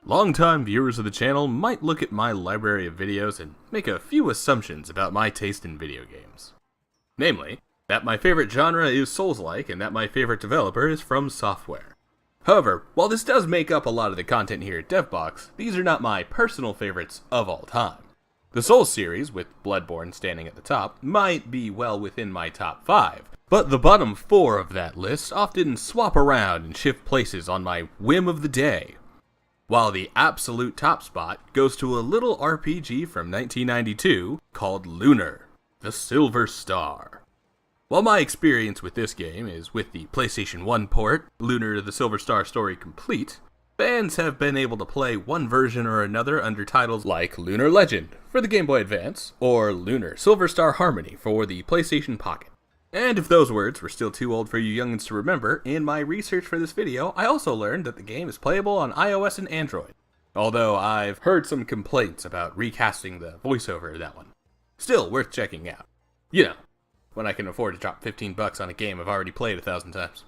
Longtime viewers of the channel might look at my library of videos and make a few assumptions about my taste in video games. Namely, that my favorite genre is Souls-like and that my favorite developer is From Software. However, while this does make up a lot of the content here at DevBox, these are not my personal favorites of all time. The Souls series, with Bloodborne standing at the top, might be well within my top 5, but the bottom 4 of that list often swap around and shift places on my whim of the day. While the absolute top spot goes to a little RPG from 1992 called Lunar, the Silver Star. While my experience with this game is with the PlayStation 1 port, Lunar the Silver Star Story Complete, fans have been able to play one version or another under titles like Lunar Legend for the Game Boy Advance, or Lunar Silver Star Harmony for the PlayStation Pocket. And if those words were still too old for you youngins to remember, in my research for this video, I also learned that the game is playable on iOS and Android. Although I've heard some complaints about recasting the voiceover of that one. Still worth checking out. You know, when I can afford to drop $15 on a game I've already played 1,000 times.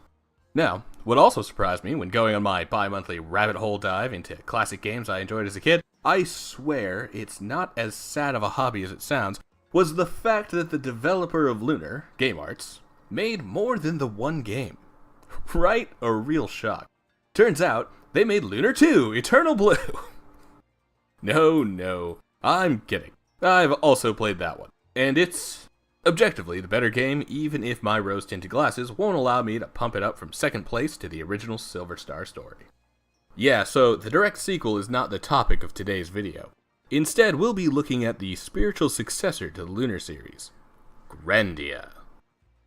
Now, what also surprised me when going on my bi-monthly rabbit hole dive into classic games I enjoyed as a kid, I swear it's not as sad of a hobby as it sounds, was the fact that the developer of Lunar, Game Arts, made more than the one game. Right? A real shock. Turns out, they made Lunar 2, Eternal Blue. No, I'm kidding. I've also played that one, and it's objectively the better game, even if my rose-tinted glasses won't allow me to pump it up from second place to the original Silver Star story. Yeah, so the direct sequel is not the topic of today's video. Instead, we'll be looking at the spiritual successor to the Lunar series, Grandia.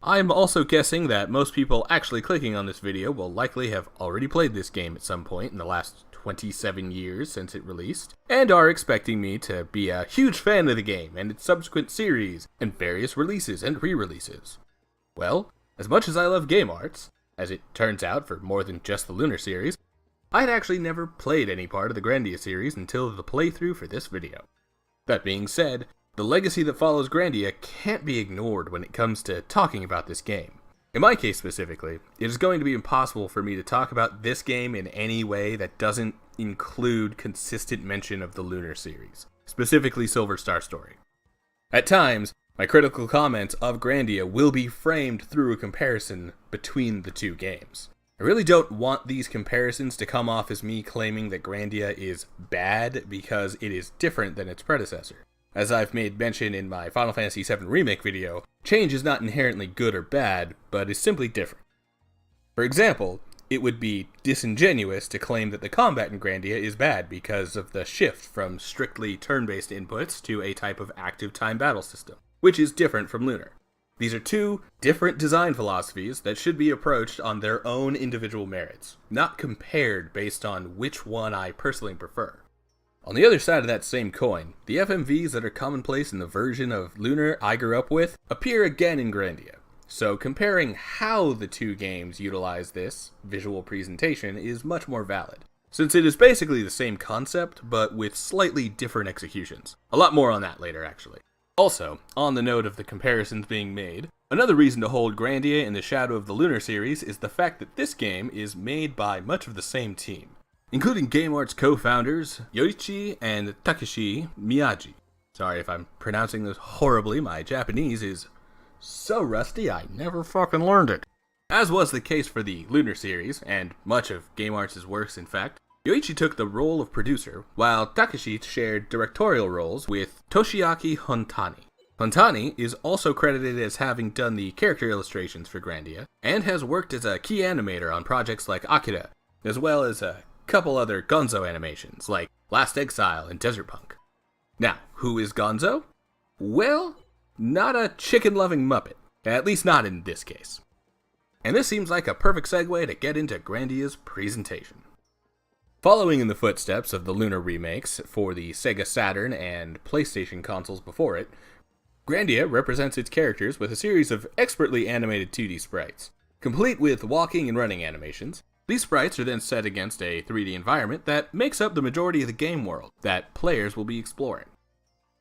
I'm also guessing that most people actually clicking on this video will likely have already played this game at some point in the last 27 years since it released, and are expecting me to be a huge fan of the game and its subsequent series, and various releases and re-releases. Well, as much as I love Game Arts, as it turns out for more than just the Lunar series, I'd actually never played any part of the Grandia series until the playthrough for this video. That being said, the legacy that follows Grandia can't be ignored when it comes to talking about this game. In my case specifically, it is going to be impossible for me to talk about this game in any way that doesn't include consistent mention of the Lunar series, specifically Silver Star Story. At times, my critical comments of Grandia will be framed through a comparison between the two games. I really don't want these comparisons to come off as me claiming that Grandia is bad because it is different than its predecessor. As I've made mention in my Final Fantasy VII Remake video, change is not inherently good or bad, but is simply different. For example, it would be disingenuous to claim that the combat in Grandia is bad because of the shift from strictly turn-based inputs to a type of active time battle system, which is different from Lunar. These are two different design philosophies that should be approached on their own individual merits, not compared based on which one I personally prefer. On the other side of that same coin, the FMVs that are commonplace in the version of Lunar I grew up with appear again in Grandia, so comparing how the two games utilize this visual presentation is much more valid, since it is basically the same concept, but with slightly different executions. A lot more on that later, actually. Also, on the note of the comparisons being made, another reason to hold Grandia in the shadow of the Lunar series is the fact that this game is made by much of the same team, including Game Arts co-founders Yoichi and Takeshi Miyagi. Sorry if I'm pronouncing this horribly, my Japanese is so rusty I never fucking learned it. As was the case for the Lunar series, and much of Game Arts' works in fact, Yoichi took the role of producer, while Takeshi shared directorial roles with Toshiaki Hontani. Hontani is also credited as having done the character illustrations for Grandia, and has worked as a key animator on projects like Akira, as well as a couple other Gonzo animations, like Last Exile and Desert Punk. Now, who is Gonzo? Well, not a chicken-loving Muppet, at least not in this case. And this seems like a perfect segue to get into Grandia's presentation. Following in the footsteps of the Lunar remakes for the Sega Saturn and PlayStation consoles before it, Grandia represents its characters with a series of expertly animated 2D sprites. Complete with walking and running animations, these sprites are then set against a 3D environment that makes up the majority of the game world that players will be exploring.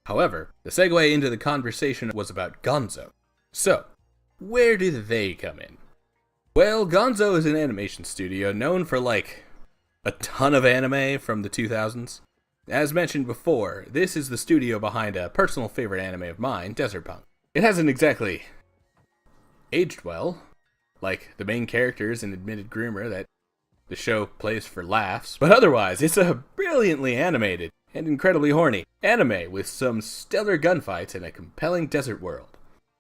However, the segue into the conversation was about Gonzo. So, where do they come in? Well, Gonzo is an animation studio known for a ton of anime from the 2000s. As mentioned before, this is the studio behind a personal favorite anime of mine, Desert Punk. It hasn't exactly aged well, like the main characters in Admitted Groomer that the show plays for laughs, but otherwise, it's a brilliantly animated and incredibly horny anime with some stellar gunfights and a compelling desert world.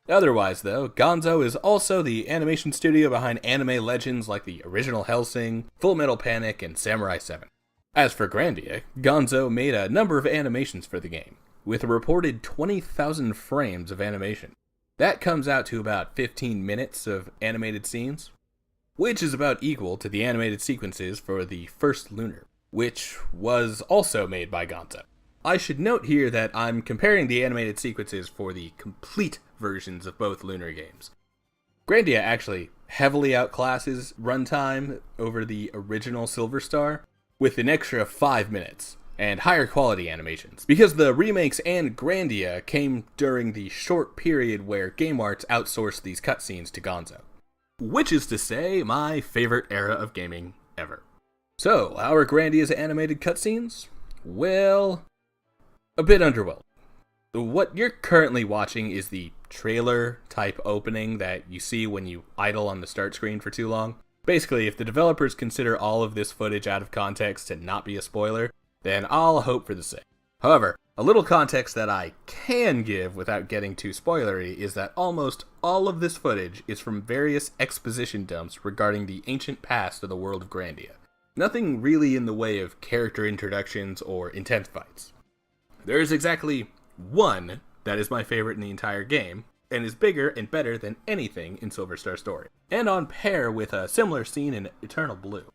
Otherwise, though, Gonzo is also the animation studio behind anime legends like the original Hellsing, Full Metal Panic, and Samurai 7. As for Grandia, Gonzo made a number of animations for the game, with a reported 20,000 frames of animation. That comes out to about 15 minutes of animated scenes, which is about equal to the animated sequences for the first Lunar, which was also made by Gonzo. I should note here that I'm comparing the animated sequences for the complete versions of both Lunar games. Grandia actually heavily outclasses runtime over the original Silver Star, with an extra 5 minutes, and higher quality animations, because the remakes and Grandia came during the short period where Game Arts outsourced these cutscenes to Gonzo. Which is to say, my favorite era of gaming ever. So, how are Grandia's animated cutscenes? Well, a bit underwhelming. What you're currently watching is the trailer-type opening that you see when you idle on the start screen for too long. Basically, if the developers consider all of this footage out of context to not be a spoiler, then I'll hope for the same. However, a little context that I can give without getting too spoilery is that almost all of this footage is from various exposition dumps regarding the ancient past of the world of Grandia. Nothing really in the way of character introductions or intense fights. There is exactly one that is my favorite in the entire game, and is bigger and better than anything in Silver Star Story, and on par with a similar scene in Eternal Blue.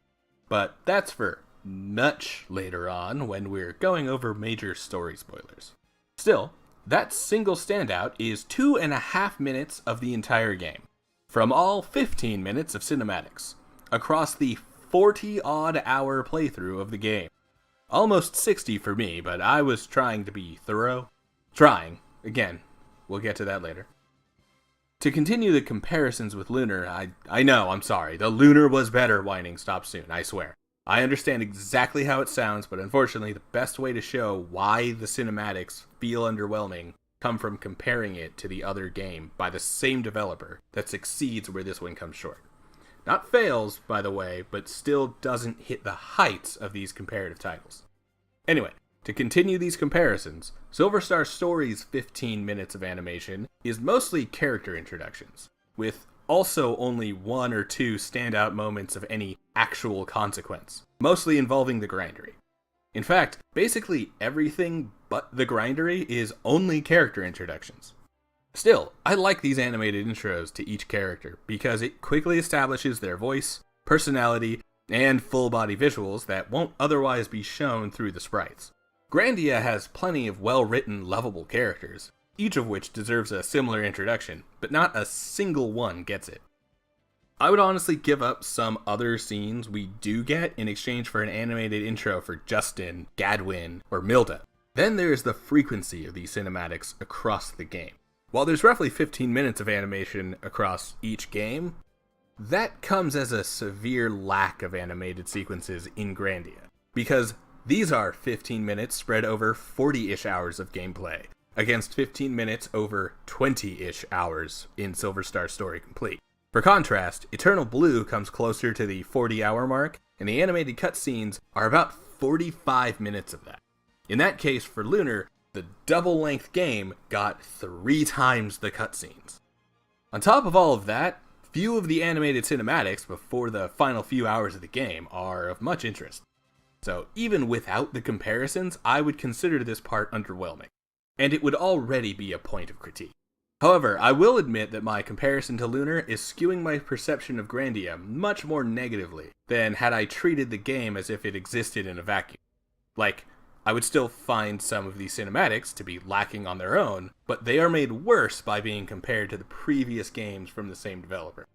But that's for much later on when we're going over major story spoilers. Still, that single standout is 2.5 minutes of the entire game, from all 15 minutes of cinematics, across the 40-odd hour playthrough of the game. Almost 60 for me, but I was trying to be thorough. Again, we'll get to that later. To continue the comparisons with Lunar, I know, I'm sorry, the Lunar was better whining stop soon, I swear. I understand exactly how it sounds, but unfortunately the best way to show why the cinematics feel underwhelming come from comparing it to the other game by the same developer that succeeds where this one comes short. Not fails, by the way, but still doesn't hit the heights of these comparative titles. Anyway, to continue these comparisons, Silver Star Story's 15 minutes of animation is mostly character introductions, with also only 1 or 2 standout moments of any actual consequence, mostly involving the grindery. In fact, basically everything but the grindery is only character introductions. Still, I like these animated intros to each character because it quickly establishes their voice, personality, and full-body visuals that won't otherwise be shown through the sprites. Grandia has plenty of well-written, lovable characters, each of which deserves a similar introduction, but not a single one gets it. I would honestly give up some other scenes we do get in exchange for an animated intro for Justin, Gadwin, or Milda. Then there's the frequency of these cinematics across the game. While there's roughly 15 minutes of animation across each game, that comes as a severe lack of animated sequences in Grandia, because these are 15 minutes spread over 40-ish hours of gameplay, against 15 minutes over 20-ish hours in Silver Star Story Complete. For contrast, Eternal Blue comes closer to the 40-hour mark, and the animated cutscenes are about 45 minutes of that. In that case, for Lunar, the double-length game got 3 times the cutscenes. On top of all of that, few of the animated cinematics before the final few hours of the game are of much interest. So even without the comparisons, I would consider this part underwhelming, and it would already be a point of critique. However, I will admit that my comparison to Lunar is skewing my perception of Grandia much more negatively than had I treated the game as if it existed in a vacuum. Like, I would still find some of these cinematics to be lacking on their own, but they are made worse by being compared to the previous games from the same developer.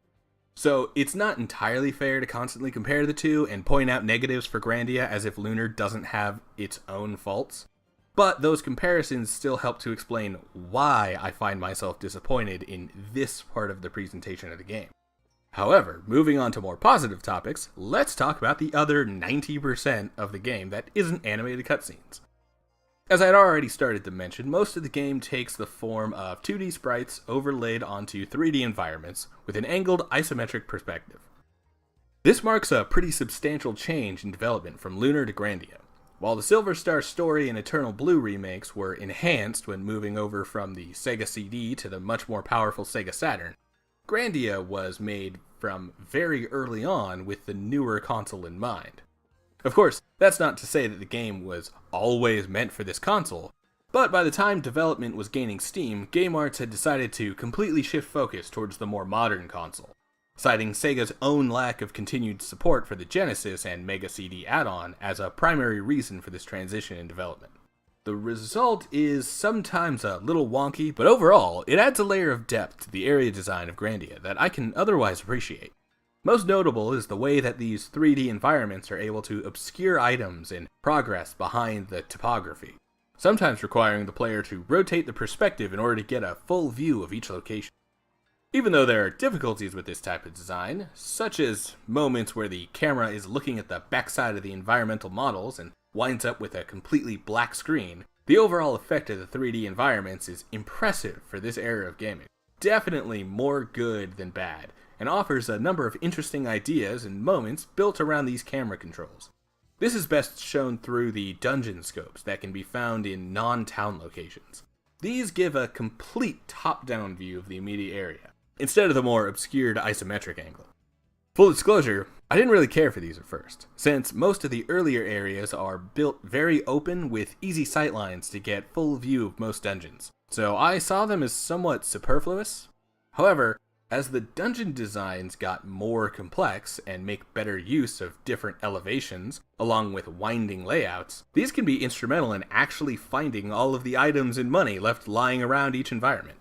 So it's not entirely fair to constantly compare the two and point out negatives for Grandia as if Lunar doesn't have its own faults, but those comparisons still help to explain why I find myself disappointed in this part of the presentation of the game. However, moving on to more positive topics, let's talk about the other 90% of the game that isn't animated cutscenes. As I had already started to mention, most of the game takes the form of 2D sprites overlaid onto 3D environments with an angled isometric perspective. This marks a pretty substantial change in development from Lunar to Grandia. While the Silver Star Story and Eternal Blue remakes were enhanced when moving over from the Sega CD to the much more powerful Sega Saturn, Grandia was made from very early on with the newer console in mind. Of course, that's not to say that the game was always meant for this console, but by the time development was gaining steam, Game Arts had decided to completely shift focus towards the more modern console, citing Sega's own lack of continued support for the Genesis and Mega CD add-on as a primary reason for this transition in development. The result is sometimes a little wonky, but overall, it adds a layer of depth to the area design of Grandia that I can otherwise appreciate. Most notable is the way that these 3D environments are able to obscure items and progress behind the topography, sometimes requiring the player to rotate the perspective in order to get a full view of each location. Even though there are difficulties with this type of design, such as moments where the camera is looking at the backside of the environmental models and winds up with a completely black screen, the overall effect of the 3D environments is impressive for this era of gaming. Definitely more good than bad, and offers a number of interesting ideas and moments built around these camera controls. This is best shown through the dungeon scopes that can be found in non-town locations. These give a complete top-down view of the immediate area, instead of the more obscured isometric angle. Full disclosure, I didn't really care for these at first, since most of the earlier areas are built very open with easy sightlines to get full view of most dungeons, so I saw them as somewhat superfluous. However, as the dungeon designs got more complex and make better use of different elevations, along with winding layouts, these can be instrumental in actually finding all of the items and money left lying around each environment.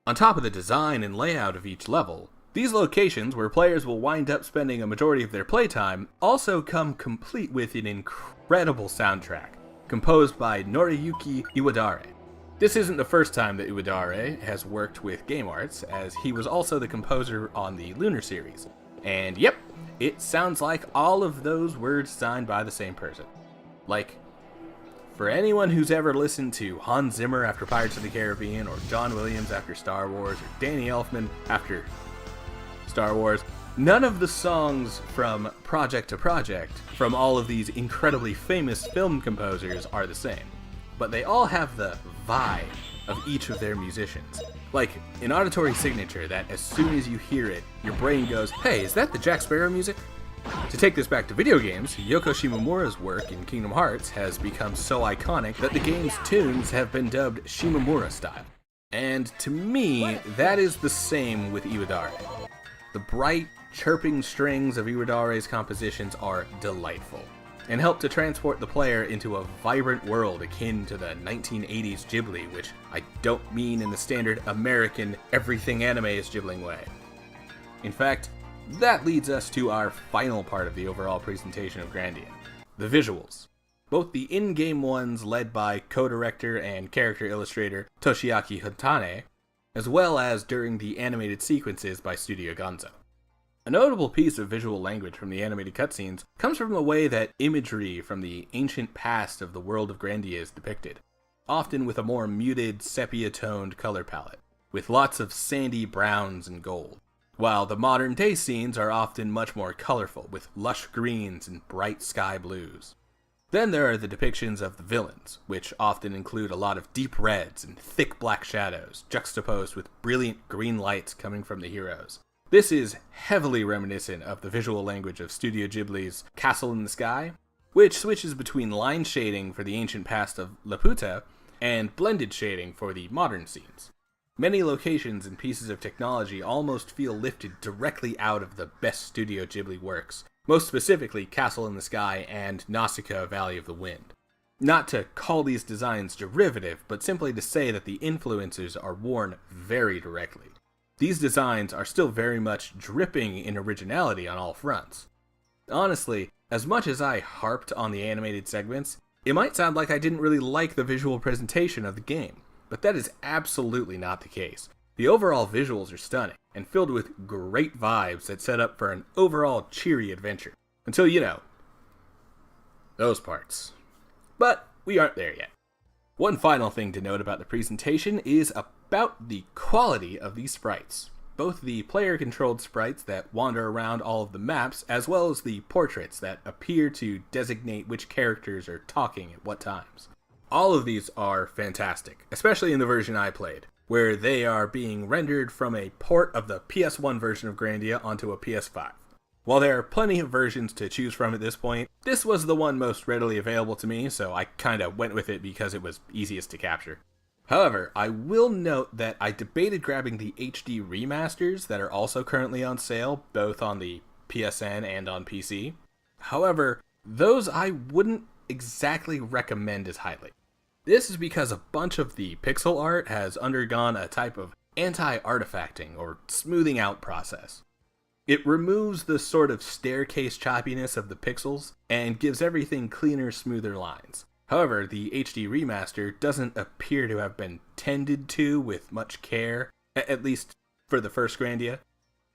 On top of the design and layout of each level, these locations where players will wind up spending a majority of their playtime also come complete with an incredible soundtrack, composed by Noriyuki Iwadare. This isn't the first time that Iwadare has worked with Game Arts, as he was also the composer on the Lunar series. And yep, it sounds like all of those were designed by the same person. Like, for anyone who's ever listened to Hans Zimmer after Pirates of the Caribbean, or John Williams after Star Wars, or Danny Elfman after Star Wars, none of the songs from project to project from all of these incredibly famous film composers are the same. But they all have the vibe of each of their musicians. Like an auditory signature that as soon as you hear it, your brain goes, hey, is that the Jack Sparrow music? To take this back to video games, Yoko Shimomura's work in Kingdom Hearts has become so iconic that the game's tunes have been dubbed Shimomura style. And to me, that is the same with Iwadare. The bright, chirping strings of Iwadare's compositions are delightful, and help to transport the player into a vibrant world akin to the 1980s Ghibli, which I don't mean in the standard American everything anime is Ghibling way. In fact, that leads us to our final part of the overall presentation of Grandia, the visuals. Both the in-game ones led by co-director and character illustrator Toshiaki Hotane, as well as during the animated sequences by Studio Gonzo. A notable piece of visual language from the animated cutscenes comes from the way that imagery from the ancient past of the world of Grandia is depicted, often with a more muted, sepia-toned color palette, with lots of sandy browns and gold, while the modern-day scenes are often much more colorful, with lush greens and bright sky blues. Then there are the depictions of the villains, which often include a lot of deep reds and thick black shadows, juxtaposed with brilliant green lights coming from the heroes. This is heavily reminiscent of the visual language of Studio Ghibli's Castle in the Sky, which switches between line shading for the ancient past of Laputa and blended shading for the modern scenes. Many locations and pieces of technology almost feel lifted directly out of the best Studio Ghibli works, most specifically Castle in the Sky and Nausicaa Valley of the Wind. Not to call these designs derivative, but simply to say that the influences are worn very directly. These designs are still very much dripping in originality on all fronts. Honestly, as much as I harped on the animated segments, it might sound like I didn't really like the visual presentation of the game, but that is absolutely not the case. The overall visuals are stunning, and filled with great vibes that set up for an overall cheery adventure. Until, those parts. But we aren't there yet. One final thing to note about the presentation is about the quality of these sprites. Both the player-controlled sprites that wander around all of the maps, as well as the portraits that appear to designate which characters are talking at what times. All of these are fantastic, especially in the version I played, where they are being rendered from a port of the PS1 version of Grandia onto a PS5. While there are plenty of versions to choose from at this point, this was the one most readily available to me, so I kinda went with it because it was easiest to capture. However, I will note that I debated grabbing the HD remasters that are also currently on sale, both on the PSN and on PC. However, those I wouldn't exactly recommend as highly. This is because a bunch of the pixel art has undergone a type of anti-artifacting or smoothing out process. It removes the sort of staircase choppiness of the pixels and gives everything cleaner, smoother lines. However, the HD remaster doesn't appear to have been tended to with much care, at least for the first Grandia,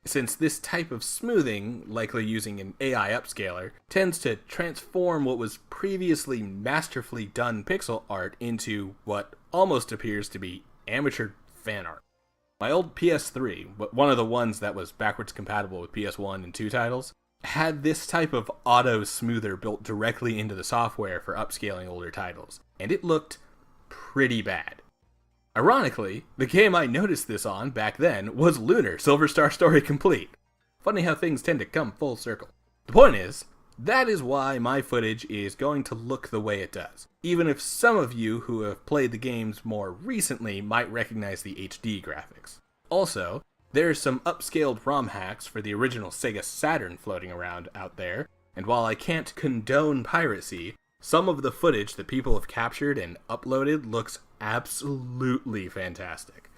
since this type of smoothing, likely using an AI upscaler, tends to transform what was previously masterfully done pixel art into what almost appears to be amateur fan art. My old PS3, one of the ones that was backwards compatible with PS1 and 2 titles, had this type of auto smoother built directly into the software for upscaling older titles, and it looked pretty bad. Ironically, the game I noticed this on back then was Lunar Silver Star Story Complete. Funny how things tend to come full circle. The point is, that is why my footage is going to look the way it does, even if some of you who have played the games more recently might recognize the HD graphics. Also, there's some upscaled ROM hacks for the original Sega Saturn floating around out there, and while I can't condone piracy, some of the footage that people have captured and uploaded looks absolutely fantastic.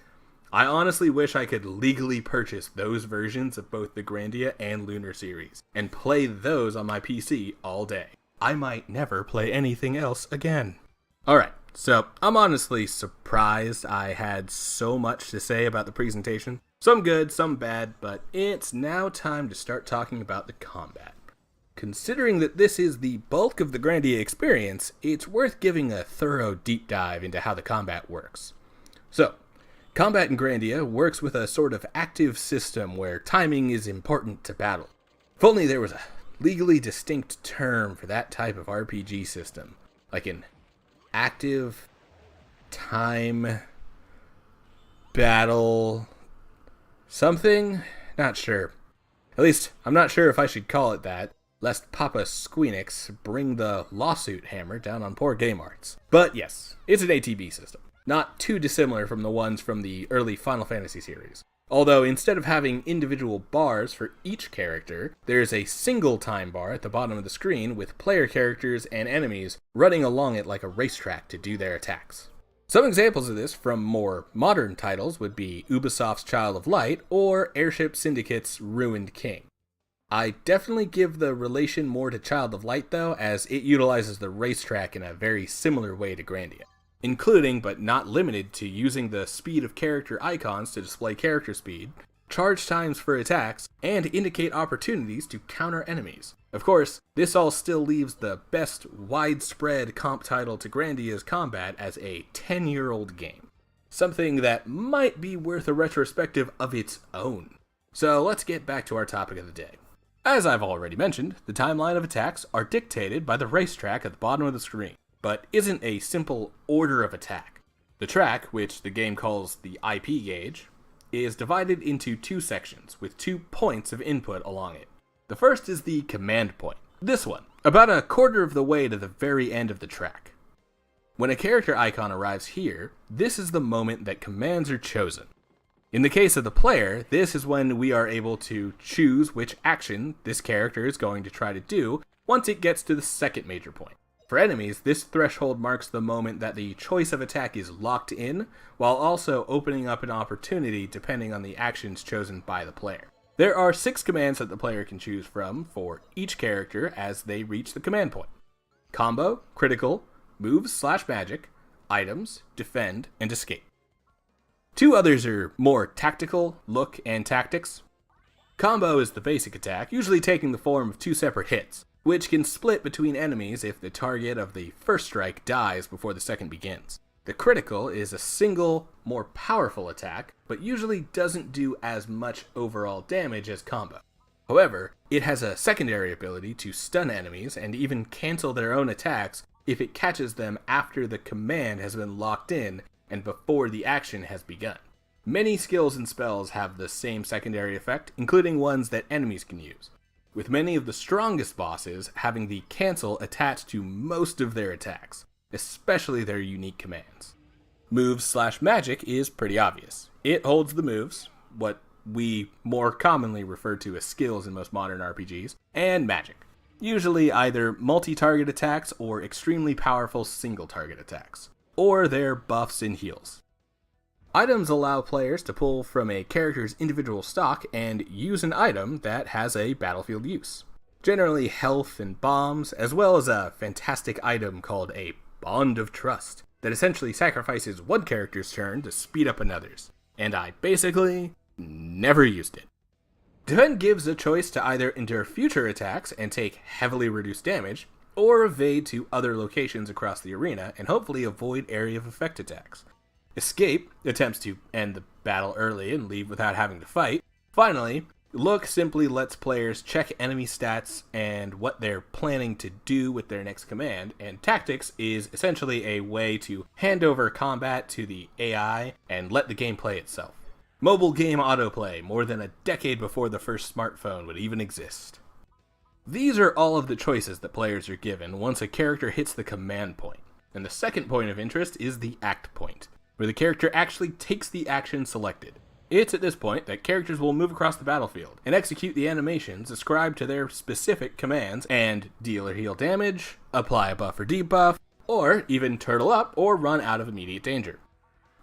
I honestly wish I could legally purchase those versions of both the Grandia and Lunar series, and play those on my PC all day. I might never play anything else again. Alright, so I'm honestly surprised I had so much to say about the presentation. Some good, some bad, but it's now time to start talking about the combat. Considering that this is the bulk of the Grandia experience, it's worth giving a thorough deep dive into how the combat works. So, combat in Grandia works with a sort of active system where timing is important to battle. If only there was a legally distinct term for that type of RPG system, like an active time battle something? Not sure. At least, I'm not sure if I should call it that, lest Papa Squeenix bring the lawsuit hammer down on poor Game Arts. But yes, it's an ATB system. Not too dissimilar from the ones from the early Final Fantasy series. Although instead of having individual bars for each character, there's a single time bar at the bottom of the screen with player characters and enemies running along it like a racetrack to do their attacks. Some examples of this from more modern titles would be Ubisoft's Child of Light or Airship Syndicate's Ruined King. I definitely give the relation more to Child of Light though, as it utilizes the racetrack in a very similar way to Grandia, including but not limited to using the speed of character icons to display character speed, charge times for attacks, and indicate opportunities to counter enemies. Of course, this all still leaves the best widespread comp title to Grandia's combat as a 10-year-old game. Something that might be worth a retrospective of its own. So let's get back to our topic of the day. As I've already mentioned, the timeline of attacks are dictated by the racetrack at the bottom of the screen, but isn't a simple order of attack. The track, which the game calls the IP gauge, is divided into two sections with 2 points of input along it. The first is the command point, this one, about a quarter of the way to the very end of the track. When a character icon arrives here, this is the moment that commands are chosen. In the case of the player, this is when we are able to choose which action this character is going to try to do once it gets to the second major point. For enemies, this threshold marks the moment that the choice of attack is locked in, while also opening up an opportunity depending on the actions chosen by the player. There are 6 commands that the player can choose from for each character as they reach the command point. Combo, critical, moves/magic, items, defend, and escape. Two others are more tactical, look and tactics. Combo is the basic attack, usually taking the form of two separate hits, which can split between enemies if the target of the first strike dies before the second begins. The critical is a single, more powerful attack, but usually doesn't do as much overall damage as combo. However, it has a secondary ability to stun enemies and even cancel their own attacks if it catches them after the command has been locked in and before the action has begun. Many skills and spells have the same secondary effect, including ones that enemies can use, with many of the strongest bosses having the cancel attached to most of their attacks, especially their unique commands. Moves/magic is pretty obvious. It holds the moves, what we more commonly refer to as skills in most modern RPGs, and magic, usually either multi-target attacks or extremely powerful single-target attacks, or their buffs and heals. Items allow players to pull from a character's individual stock and use an item that has a battlefield use. Generally health and bombs, as well as a fantastic item called a Bond of Trust, that essentially sacrifices one character's turn to speed up another's, and I basically never used it. Defend gives a choice to either endure future attacks and take heavily reduced damage, or evade to other locations across the arena and hopefully avoid area of effect attacks. Escape attempts to end the battle early and leave without having to fight. Finally, Look simply lets players check enemy stats and what they're planning to do with their next command, and Tactics is essentially a way to hand over combat to the AI and let the game play itself. Mobile game autoplay more than a decade before the first smartphone would even exist. These are all of the choices that players are given once a character hits the command point, and the second point of interest is the act point, where the character actually takes the action selected. It's at this point that characters will move across the battlefield and execute the animations ascribed to their specific commands and deal or heal damage, apply a buff or debuff, or even turtle up or run out of immediate danger.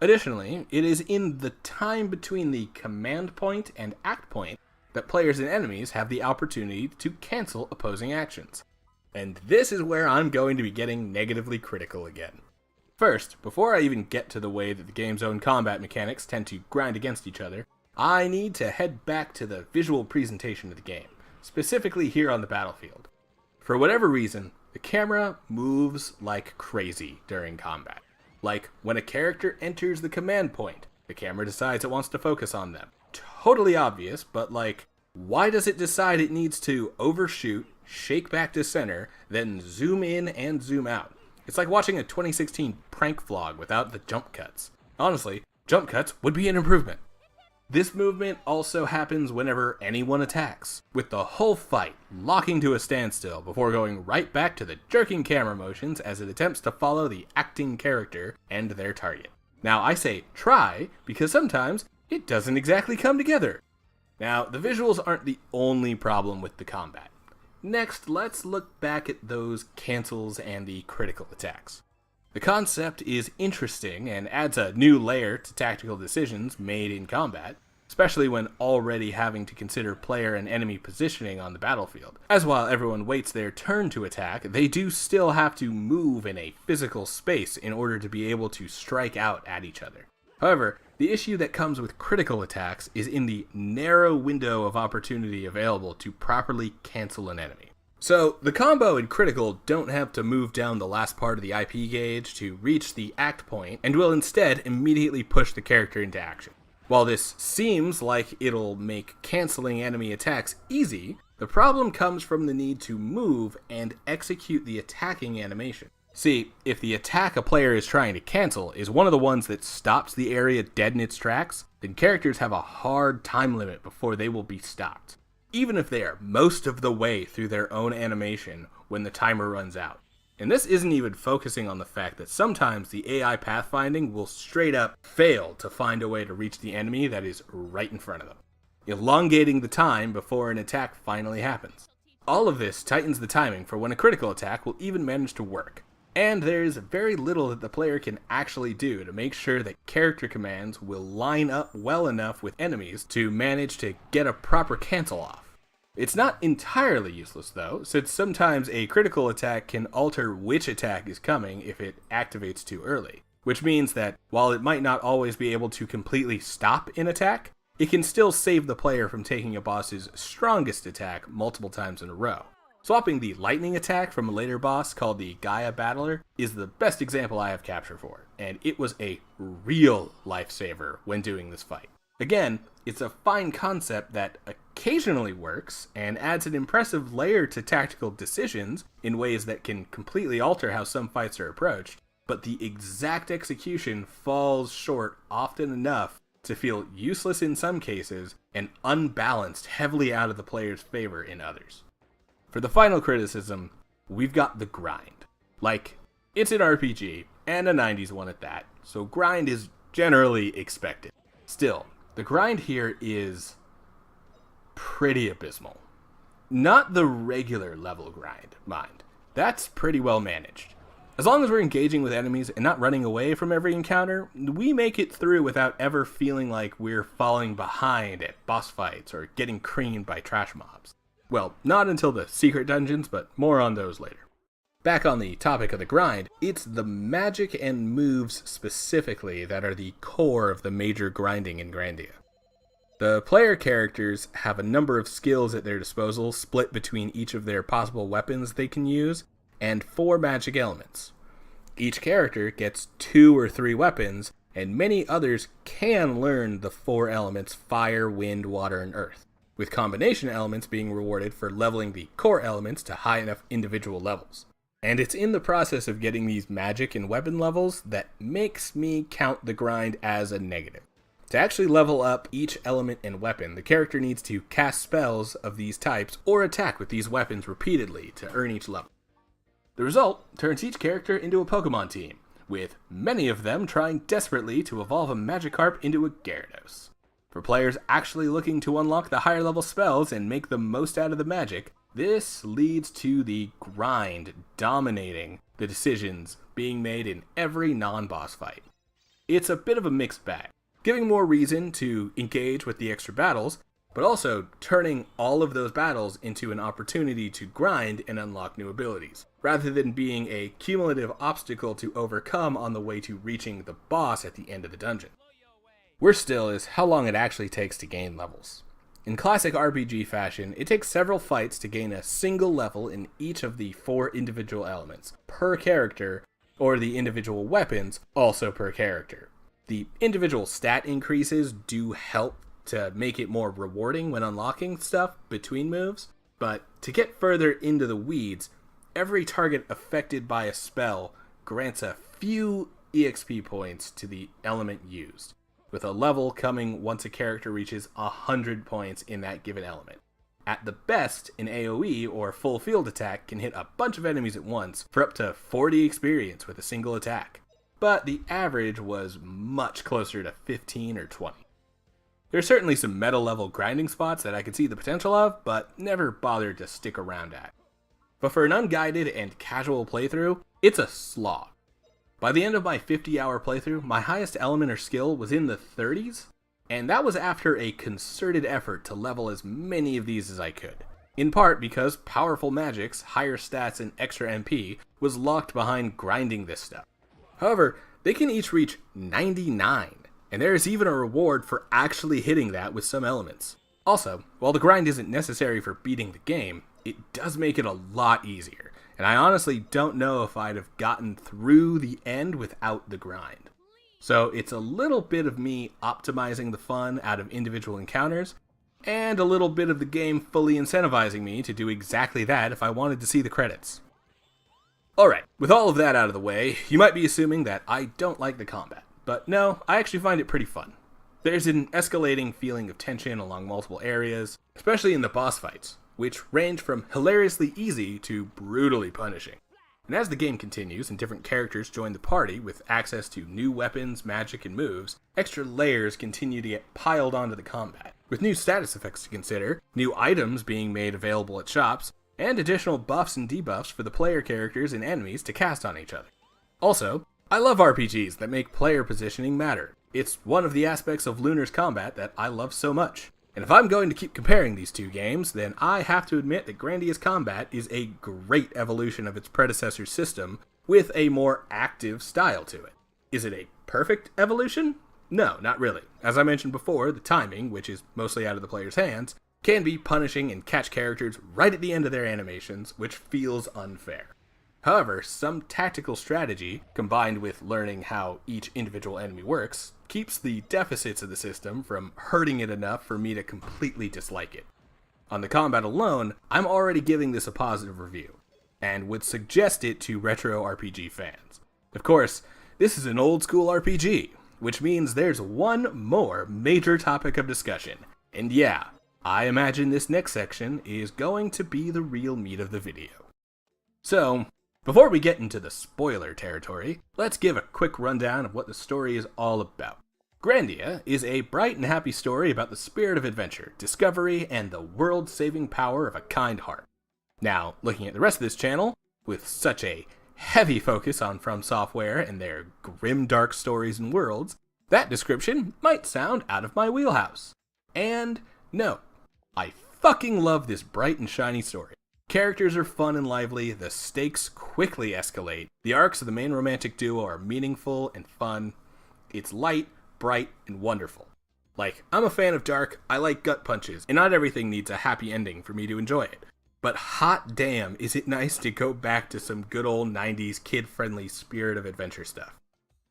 Additionally, it is in the time between the command point and act point that players and enemies have the opportunity to cancel opposing actions. And this is where I'm going to be getting negatively critical again. First, before I even get to the way that the game's own combat mechanics tend to grind against each other, I need to head back to the visual presentation of the game, specifically here on the battlefield. For whatever reason, the camera moves like crazy during combat. Like, when a character enters the command point, the camera decides it wants to focus on them. Totally obvious, but like, why does it decide it needs to overshoot, shake back to center, then zoom in and zoom out? It's like watching a 2016 prank vlog without the jump cuts. Honestly, jump cuts would be an improvement. This movement also happens whenever anyone attacks, with the whole fight locking to a standstill before going right back to the jerking camera motions as it attempts to follow the acting character and their target. Now, I say try because sometimes it doesn't exactly come together. Now, the visuals aren't the only problem with the combat. Next, let's look back at those cancels and the critical attacks. The concept is interesting and adds a new layer to tactical decisions made in combat, especially when already having to consider player and enemy positioning on the battlefield. As while everyone waits their turn to attack, they do still have to move in a physical space in order to be able to strike out at each other. However, the issue that comes with critical attacks is in the narrow window of opportunity available to properly cancel an enemy. So, the combo and critical don't have to move down the last part of the IP gauge to reach the act point, and will instead immediately push the character into action. While this seems like it'll make canceling enemy attacks easy, the problem comes from the need to move and execute the attacking animation. See, if the attack a player is trying to cancel is one of the ones that stops the area dead in its tracks, then characters have a hard time limit before they will be stopped, even if they are most of the way through their own animation when the timer runs out. And this isn't even focusing on the fact that sometimes the AI pathfinding will straight up fail to find a way to reach the enemy that is right in front of them, elongating the time before an attack finally happens. All of this tightens the timing for when a critical attack will even manage to work. And there's very little that the player can actually do to make sure that character commands will line up well enough with enemies to manage to get a proper cancel off. It's not entirely useless though, since sometimes a critical attack can alter which attack is coming if it activates too early. which means that while it might not always be able to completely stop an attack, it can still save the player from taking a boss's strongest attack multiple times in a row. Swapping the lightning attack from a later boss called the Gaia Battler is the best example I have capture for, and it was a real lifesaver when doing this fight. Again, it's a fine concept that occasionally works and adds an impressive layer to tactical decisions in ways that can completely alter how some fights are approached, but the exact execution falls short often enough to feel useless in some cases and unbalanced heavily out of the player's favor in others. For the final criticism, we've got the grind. Like, it's an RPG, and a 90s one at that, so grind is generally expected. Still, the grind here is pretty abysmal. Not the regular level grind, mind. That's pretty well managed. As long as we're engaging with enemies and not running away from every encounter, we make it through without ever feeling like we're falling behind at boss fights or getting creamed by trash mobs. Well, not until the secret dungeons, but more on those later. Back on the topic of the grind, it's the magic and moves specifically that are the core of the major grinding in Grandia. The player characters have a number of skills at their disposal split between each of their possible weapons they can use, and 4 magic elements. Each character gets 2 or 3 weapons, and many others can learn the 4 elements fire, wind, water, and earth, with combination elements being rewarded for leveling the core elements to high enough individual levels. And it's in the process of getting these magic and weapon levels that makes me count the grind as a negative. To actually level up each element and weapon, the character needs to cast spells of these types or attack with these weapons repeatedly to earn each level. The result turns each character into a Pokemon team, with many of them trying desperately to evolve a Magikarp into a Gyarados. For players actually looking to unlock the higher level spells and make the most out of the magic, this leads to the grind dominating the decisions being made in every non-boss fight. It's a bit of a mixed bag, giving more reason to engage with the extra battles, but also turning all of those battles into an opportunity to grind and unlock new abilities, rather than being a cumulative obstacle to overcome on the way to reaching the boss at the end of the dungeon. Worse still is how long it actually takes to gain levels. In classic RPG fashion, it takes several fights to gain a single level in each of the 4 individual elements, per character, or the individual weapons, also per character. The individual stat increases do help to make it more rewarding when unlocking stuff between moves, but to get further into the weeds, every target affected by a spell grants a few EXP points to the element used, with a level coming once a character reaches 100 points in that given element. At the best, an AoE or full field attack can hit a bunch of enemies at once for up to 40 experience with a single attack, but the average was much closer to 15 or 20. There's certainly some meta level grinding spots that I could see the potential of, but never bothered to stick around at. But for an unguided and casual playthrough, it's a slog. By the end of my 50-hour playthrough, my highest element or skill was in the 30s, and that was after a concerted effort to level as many of these as I could. In part because powerful magics, higher stats, and extra MP was locked behind grinding this stuff. However, they can each reach 99, and there is even a reward for actually hitting that with some elements. Also, while the grind isn't necessary for beating the game, it does make it a lot easier, and I honestly don't know if I'd have gotten through the end without the grind. So it's a little bit of me optimizing the fun out of individual encounters, and a little bit of the game fully incentivizing me to do exactly that if I wanted to see the credits. Alright, with all of that out of the way, you might be assuming that I don't like the combat. But no, I actually find it pretty fun. There's an escalating feeling of tension along multiple areas, especially in the boss fights, which range from hilariously easy to brutally punishing. And as the game continues and different characters join the party with access to new weapons, magic, and moves, extra layers continue to get piled onto the combat, with new status effects to consider, new items being made available at shops, and additional buffs and debuffs for the player characters and enemies to cast on each other. Also, I love RPGs that make player positioning matter. It's one of the aspects of Lunar's combat that I love so much. And if I'm going to keep comparing these two games, then I have to admit that Grandia's combat is a great evolution of its predecessor's system with a more active style to it. Is it a perfect evolution? No, not really. As I mentioned before, the timing, which is mostly out of the player's hands, can be punishing and catch characters right at the end of their animations, which feels unfair. However, some tactical strategy, combined with learning how each individual enemy works, keeps the deficits of the system from hurting it enough for me to completely dislike it. On the combat alone, I'm already giving this a positive review, and would suggest it to retro RPG fans. Of course, this is an old school RPG, which means there's one more major topic of discussion, and yeah, I imagine this next section is going to be the real meat of the video. So, before we get into the spoiler territory, let's give a quick rundown of what the story is all about. Grandia is a bright and happy story about the spirit of adventure, discovery, and the world-saving power of a kind heart. Now, looking at the rest of this channel, with such a heavy focus on From Software and their grim dark stories and worlds, that description might sound out of my wheelhouse. And no, I fucking love this bright and shiny story. Characters are fun and lively, the stakes quickly escalate, the arcs of the main romantic duo are meaningful and fun, it's light, bright, and wonderful. Like, I'm a fan of dark, I like gut punches, and not everything needs a happy ending for me to enjoy it. But hot damn, is it nice to go back to some good old 90s kid-friendly spirit of adventure stuff.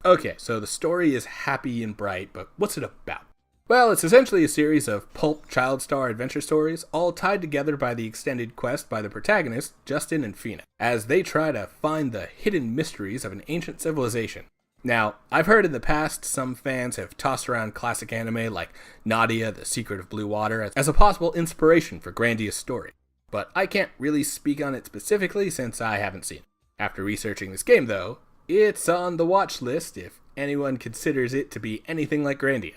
Okay, so the story is happy and bright, but what's it about? Well, it's essentially a series of pulp child star adventure stories, all tied together by the extended quest by the protagonists, Justin and Fina, as they try to find the hidden mysteries of an ancient civilization. Now, I've heard in the past some fans have tossed around classic anime like Nadia, The Secret of Blue Water, as a possible inspiration for Grandia's story, but I can't really speak on it specifically since I haven't seen it. After researching this game, though, it's on the watch list if anyone considers it to be anything like Grandia.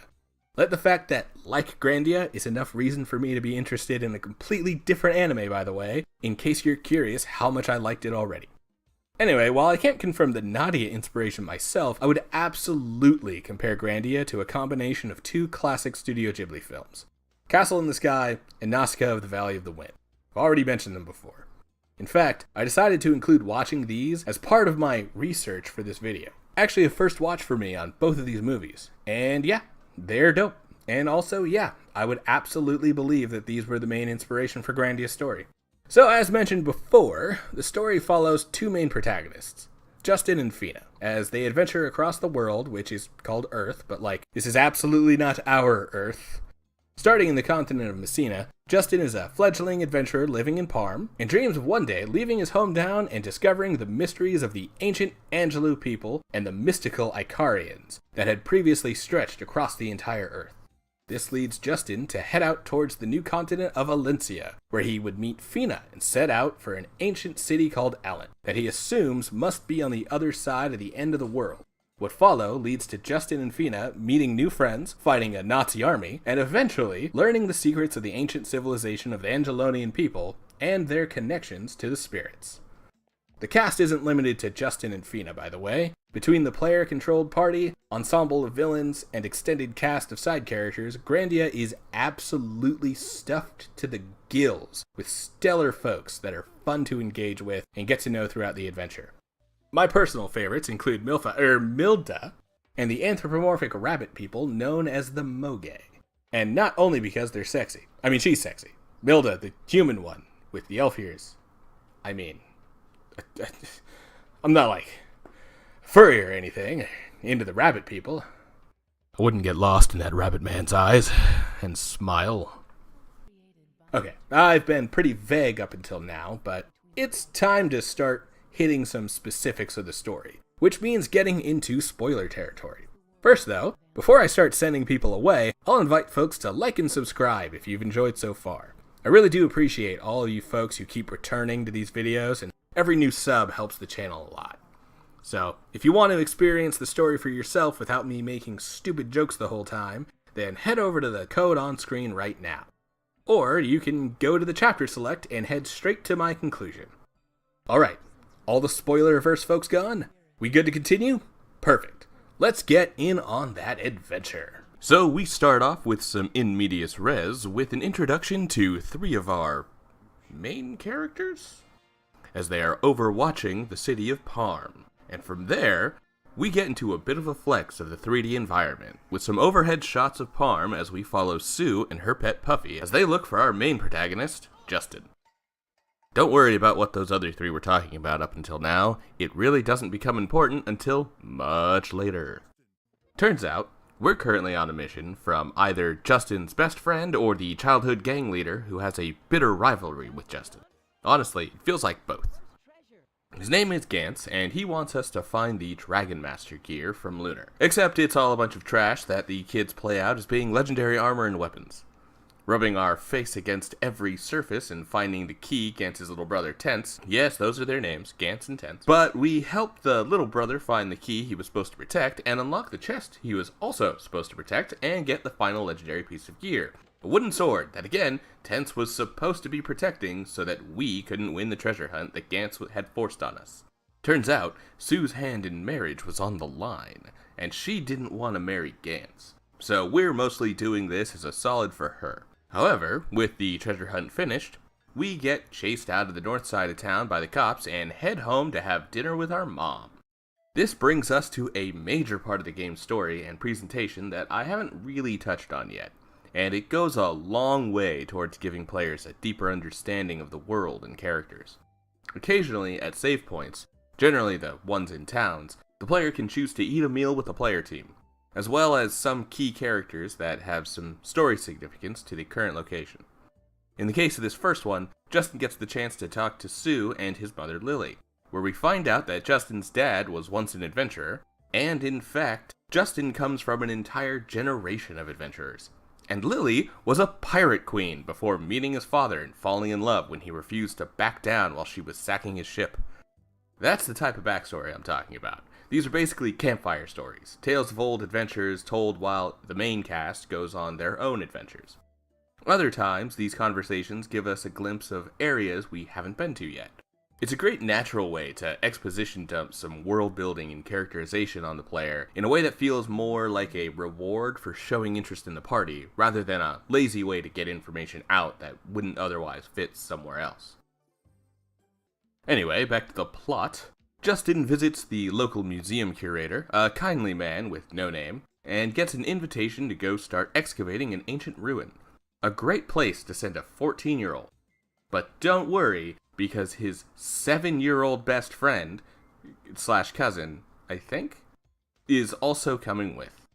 Let the fact that, like Grandia, is enough reason for me to be interested in a completely different anime, by the way, in case you're curious how much I liked it already. Anyway, while I can't confirm the Nadia inspiration myself, I would absolutely compare Grandia to a combination of two classic Studio Ghibli films, Castle in the Sky and Nausicaa of the Valley of the Wind. I've already mentioned them before. In fact, I decided to include watching these as part of my research for this video. Actually a first watch for me on both of these movies, and yeah, they're dope. And also, yeah, I would absolutely believe that these were the main inspiration for Grandia's story. So, as mentioned before, the story follows two main protagonists, Justin and Fina, as they adventure across the world, which is called Earth, but this is absolutely not our Earth. Starting in the continent of Messina, Justin is a fledgling adventurer living in Parm, and dreams of one day leaving his hometown and discovering the mysteries of the ancient Angelou people and the mystical Icarians that had previously stretched across the entire Earth. This leads Justin to head out towards the new continent of Valencia, where he would meet Fina and set out for an ancient city called Allen, that he assumes must be on the other side of the end of the world. What follow leads to Justin and Fina meeting new friends, fighting a Nazi army, and eventually learning the secrets of the ancient civilization of the Angelonian people and their connections to the spirits. The cast isn't limited to Justin and Fina, by the way. Between the player-controlled party, ensemble of villains, and extended cast of side characters, Grandia is absolutely stuffed to the gills with stellar folks that are fun to engage with and get to know throughout the adventure. My personal favorites include Milda, and the anthropomorphic rabbit people known as the Moge. And not only because they're sexy. I mean, she's sexy. Milda, the human one, with the elf ears. I mean, I'm not furry or anything, into the rabbit people. I wouldn't get lost in that rabbit man's eyes and smile. Okay, I've been pretty vague up until now, but it's time to start hitting some specifics of the story, which means getting into spoiler territory. First though, before I start sending people away, I'll invite folks to like and subscribe if you've enjoyed so far. I really do appreciate all of you folks who keep returning to these videos, and every new sub helps the channel a lot. So, if you want to experience the story for yourself without me making stupid jokes the whole time, then head over to the code on screen right now. Or you can go to the chapter select and head straight to my conclusion. Alright, all the spoiler-averse folks gone? We good to continue? Perfect. Let's get in on that adventure. So we start off with some in medias res with an introduction to three of our main characters, as they are overwatching the city of Parm. And from there, we get into a bit of a flex of the 3D environment, with some overhead shots of Parm as we follow Sue and her pet Puffy as they look for our main protagonist, Justin. Don't worry about what those other three were talking about up until now, it really doesn't become important until much later. Turns out, we're currently on a mission from either Justin's best friend or the childhood gang leader who has a bitter rivalry with Justin. Honestly, it feels like both. His name is Gantz, and he wants us to find the Dragon Master gear from Lunar. Except it's all a bunch of trash that the kids play out as being legendary armor and weapons. Rubbing our face against every surface and finding the key Gantz's little brother Tense. Yes, those are their names, Gantz and Tense. But we helped the little brother find the key he was supposed to protect and unlock the chest he was also supposed to protect and get the final legendary piece of gear. A wooden sword that, again, Tense was supposed to be protecting so that we couldn't win the treasure hunt that Gantz had forced on us. Turns out, Sue's hand in marriage was on the line, and she didn't want to marry Gantz. So we're mostly doing this as a solid for her. However, with the treasure hunt finished, we get chased out of the north side of town by the cops and head home to have dinner with our mom. This brings us to a major part of the game's story and presentation that I haven't really touched on yet, and it goes a long way towards giving players a deeper understanding of the world and characters. Occasionally, at save points, generally the ones in towns, the player can choose to eat a meal with the player team, as well as some key characters that have some story significance to the current location. In the case of this first one, Justin gets the chance to talk to Sue and his mother Lily, where we find out that Justin's dad was once an adventurer, and in fact, Justin comes from an entire generation of adventurers. And Lily was a pirate queen before meeting his father and falling in love when he refused to back down while she was sacking his ship. That's the type of backstory I'm talking about. These are basically campfire stories, tales of old adventures told while the main cast goes on their own adventures. Other times, these conversations give us a glimpse of areas we haven't been to yet. It's a great natural way to exposition dump some world building and characterization on the player in a way that feels more like a reward for showing interest in the party, rather than a lazy way to get information out that wouldn't otherwise fit somewhere else. Anyway, back to the plot. Justin visits the local museum curator, a kindly man with no name, and gets an invitation to go start excavating an ancient ruin. A great place to send a 14-year-old. But don't worry, because his 7-year-old best friend, / cousin, I think, is also coming with.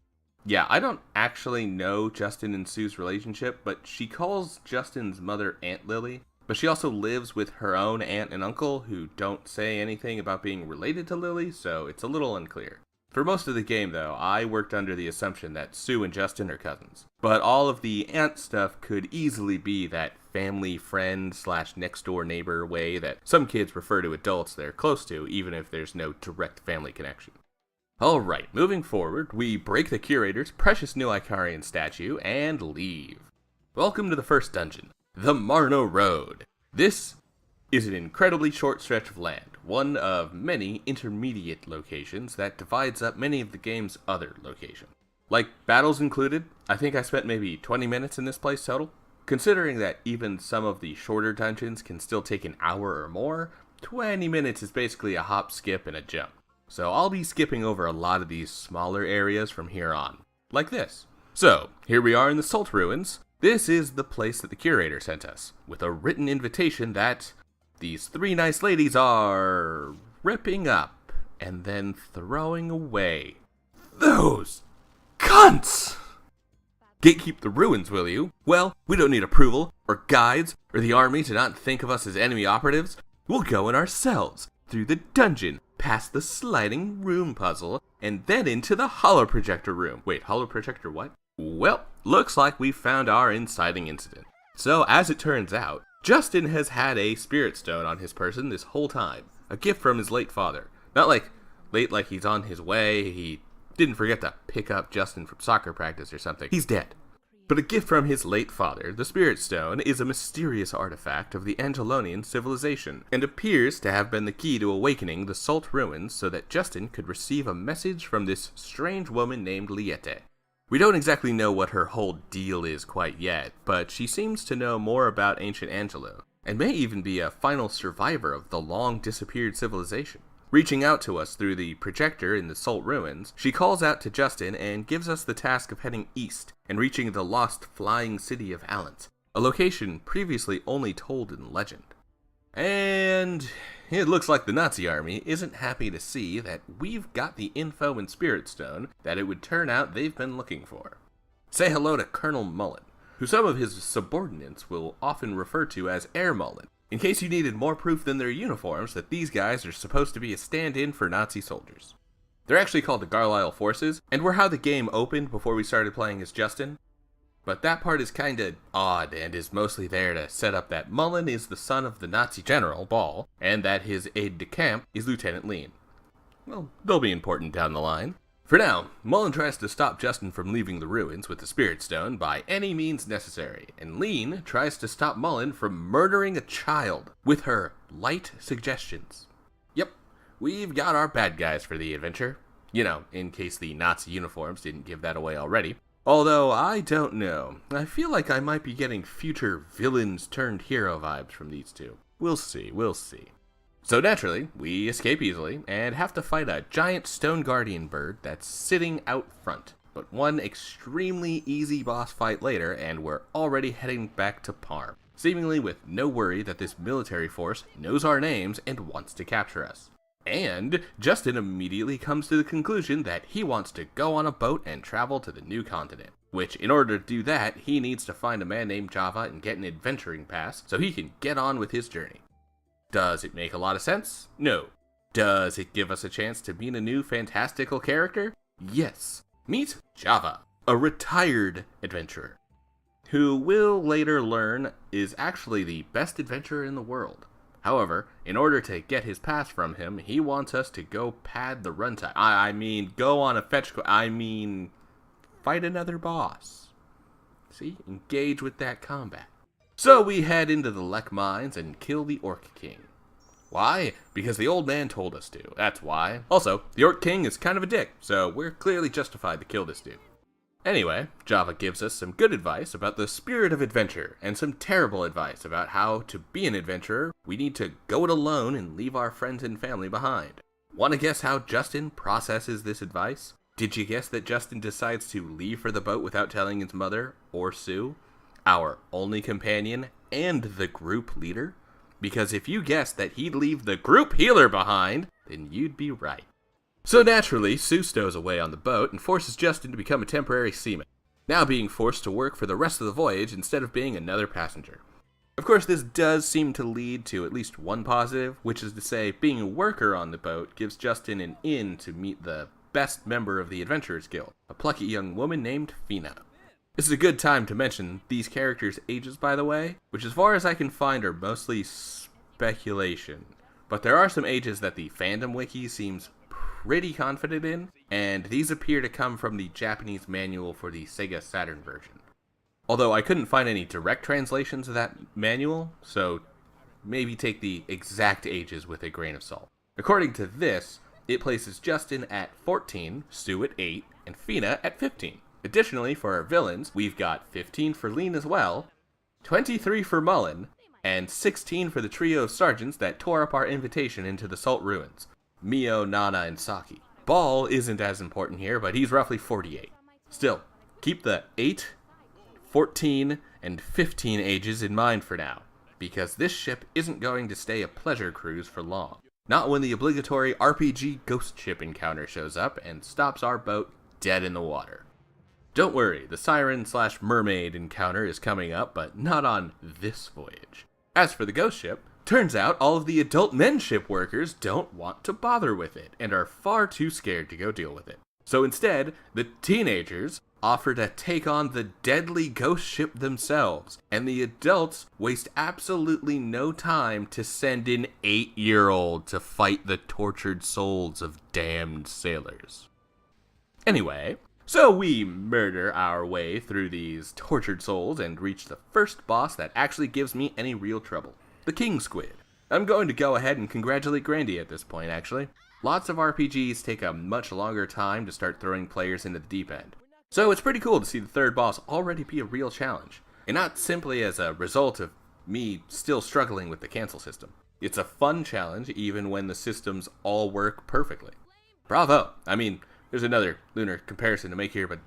Yeah, I don't actually know Justin and Sue's relationship, but she calls Justin's mother Aunt Lily. But she also lives with her own aunt and uncle who don't say anything about being related to Lily, so it's a little unclear. For most of the game, though, I worked under the assumption that Sue and Justin are cousins. But all of the aunt stuff could easily be that family friend / next door neighbor way that some kids refer to adults they're close to, even if there's no direct family connection. Alright, moving forward, we break the curator's precious new Icarian statue and leave. Welcome to the first dungeon. The Marno Road. This is an incredibly short stretch of land, one of many intermediate locations that divides up many of the game's other locations. Like battles included, I think I spent maybe 20 minutes in this place total. Considering that even some of the shorter dungeons can still take an hour or more, 20 minutes is basically a hop, skip, and a jump. So I'll be skipping over a lot of these smaller areas from here on, like this. So, here we are in the Salt Ruins. This is the place that the curator sent us, with a written invitation that these three nice ladies are ripping up and then throwing away. Those cunts! Gatekeep the ruins, will you? Well, we don't need approval, or guides, or the army to not think of us as enemy operatives. We'll go in ourselves, through the dungeon, past the sliding room puzzle, and then into the holoprojector room. Wait, holoprojector what? Well, looks like we found our inciting incident. So, as it turns out, Justin has had a spirit stone on his person this whole time. A gift from his late father. Not like late like he's on his way, he didn't forget to pick up Justin from soccer practice or something. He's dead. But a gift from his late father, the Spirit Stone is a mysterious artifact of the Angelonian civilization, and appears to have been the key to awakening the Salt Ruins so that Justin could receive a message from this strange woman named Liette. We don't exactly know what her whole deal is quite yet, but she seems to know more about ancient Angelo, and may even be a final survivor of the long-disappeared civilization. Reaching out to us through the projector in the Salt Ruins, she calls out to Justin and gives us the task of heading east and reaching the lost flying city of Allant, a location previously only told in legend. And it looks like the Nazi army isn't happy to see that we've got the info in Spirit Stone that it would turn out they've been looking for. Say hello to Colonel Mullen, who some of his subordinates will often refer to as Air Mullen, in case you needed more proof than their uniforms that these guys are supposed to be a stand-in for Nazi soldiers. They're actually called the Carlisle Forces, and were how the game opened before we started playing as Justin. But that part is kinda odd, and is mostly there to set up that Mullen is the son of the Nazi general, Ball, and that his aide-de-camp is Lieutenant Lean. Well, they'll be important down the line. For now, Mullen tries to stop Justin from leaving the ruins with the Spirit Stone by any means necessary, and Lean tries to stop Mullen from murdering a child with her light suggestions. Yep, we've got our bad guys for the adventure. You know, in case the Nazi uniforms didn't give that away already. Although, I don't know. I feel like I might be getting future villains turned hero vibes from these two. We'll see. So naturally, we escape easily, and have to fight a giant stone guardian bird that's sitting out front. But one extremely easy boss fight later, and we're already heading back to Parm, seemingly with no worry that this military force knows our names and wants to capture us. And Justin immediately comes to the conclusion that he wants to go on a boat and travel to the new continent, which in order to do that, he needs to find a man named Java and get an adventuring pass so he can get on with his journey. Does it make a lot of sense? No. Does it give us a chance to meet a new fantastical character? Yes. Meet Java, a retired adventurer, who we'll later learn is actually the best adventurer in the world. However, in order to get his pass from him, he wants us to go pad the runtime. I mean, go on a fetch fight another boss. See? Engage with that combat. So we head into the Lek Mines and kill the Orc King. Why? Because the old man told us to. That's why. Also, the Orc King is kind of a dick, so we're clearly justified to kill this dude. Anyway, Java gives us some good advice about the spirit of adventure, and some terrible advice about how to be an adventurer. We need to go it alone and leave our friends and family behind. Want to guess how Justin processes this advice? Did you guess that Justin decides to leave for the boat without telling his mother, or Sue, our only companion, and the group leader? Because if you guessed that he'd leave the group healer behind, then you'd be right. So naturally, Sue stows away on the boat and forces Justin to become a temporary seaman, now being forced to work for the rest of the voyage instead of being another passenger. Of course, this does seem to lead to at least one positive, which is to say, being a worker on the boat gives Justin an in to meet the best member of the Adventurers Guild, a plucky young woman named Fina. This is a good time to mention these characters' ages, by the way, which as far as I can find are mostly speculation. But there are some ages that the fandom wiki seems pretty confident in, and these appear to come from the Japanese manual for the Sega Saturn version. Although I couldn't find any direct translations of that manual, so maybe take the exact ages with a grain of salt. According to this, it places Justin at 14, Sue at 8, and Fina at 15. Additionally, for our villains, we've got 15 for Lean as well, 23 for Mullen, and 16 for the trio of sergeants that tore up our invitation into the Salt Ruins, Mio, Nana, and Saki. Ball isn't as important here, but he's roughly 48. Still, keep the 8, 14, and 15 ages in mind for now, because this ship isn't going to stay a pleasure cruise for long. Not when the obligatory RPG ghost ship encounter shows up and stops our boat dead in the water. Don't worry, the siren/mermaid encounter is coming up, but not on this voyage. As for the ghost ship, turns out all of the adult men ship workers don't want to bother with it, and are far too scared to go deal with it. So instead, the teenagers offer to take on the deadly ghost ship themselves, and the adults waste absolutely no time to send an 8-year-old to fight the tortured souls of damned sailors. Anyway, so we murder our way through these tortured souls and reach the first boss that actually gives me any real trouble, the King Squid. I'm going to go ahead and congratulate Grandia at this point, actually. Lots of RPGs take a much longer time to start throwing players into the deep end. So it's pretty cool to see the third boss already be a real challenge, and not simply as a result of me still struggling with the cancel system. It's a fun challenge even when the systems all work perfectly. Bravo! I mean, there's another lunar comparison to make here, but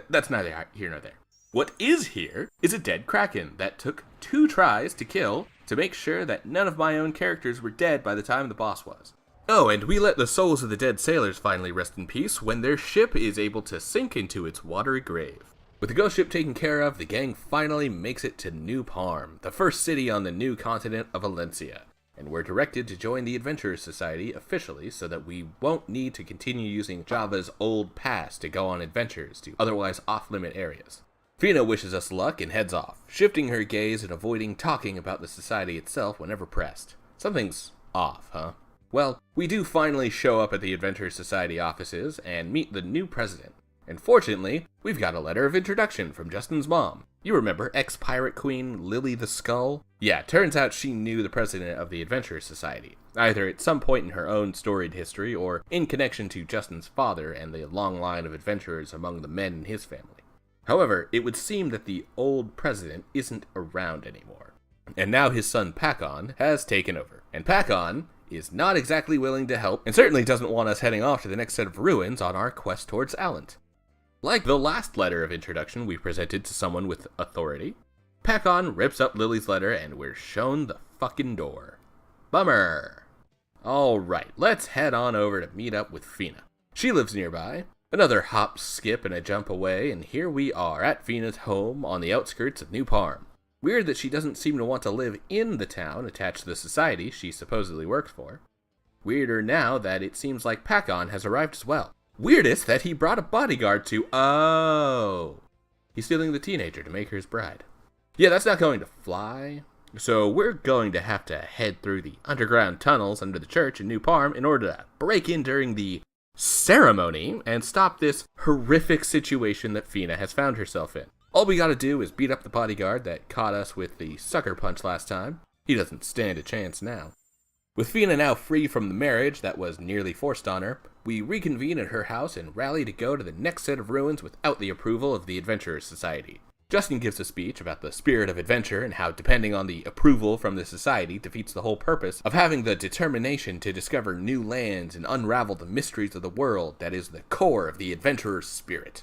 that's neither here nor there. What is here is a dead kraken that took 2 tries to kill to make sure that none of my own characters were dead by the time the boss was. Oh, and we let the souls of the dead sailors finally rest in peace when their ship is able to sink into its watery grave. With the ghost ship taken care of, the gang finally makes it to New Parm, the first city on the new continent of Valencia, and we're directed to join the Adventurers Society officially so that we won't need to continue using Java's old pass to go on adventures to otherwise off-limit areas. Fina wishes us luck and heads off, shifting her gaze and avoiding talking about the society itself whenever pressed. Something's off, huh? Well, we do finally show up at the Adventurers Society offices and meet the new president. And fortunately, we've got a letter of introduction from Justin's mom. You remember ex-pirate queen Lily the Skull? Yeah, turns out she knew the president of the Adventurers Society, either at some point in her own storied history or in connection to Justin's father and the long line of adventurers among the men in his family. However, it would seem that the old president isn't around anymore. And now his son Pakon has taken over. And Pakon is not exactly willing to help, and certainly doesn't want us heading off to the next set of ruins on our quest towards Alent. Like the last letter of introduction we presented to someone with authority, Pakon rips up Lily's letter and we're shown the fucking door. Bummer! Alright, let's head on over to meet up with Fina. She lives nearby. Another hop, skip, and a jump away, and here we are at Fina's home on the outskirts of New Parm. Weird that she doesn't seem to want to live in the town attached to the society she supposedly works for. Weirder now that it seems like Pakon has arrived as well. Weirdest that he brought a bodyguard to... Oh! He's stealing the teenager to make her his bride. Yeah, that's not going to fly. So we're going to have to head through the underground tunnels under the church in New Parm in order to break in during the ceremony and stop this horrific situation that Fina has found herself in. All we gotta do is beat up the bodyguard that caught us with the sucker punch last time. He doesn't stand a chance now. With Fina now free from the marriage that was nearly forced on her, we reconvene at her house and rally to go to the next set of ruins without the approval of the Adventurers Society. Justin gives a speech about the spirit of adventure and how depending on the approval from the society defeats the whole purpose of having the determination to discover new lands and unravel the mysteries of the world that is the core of the adventurer's spirit.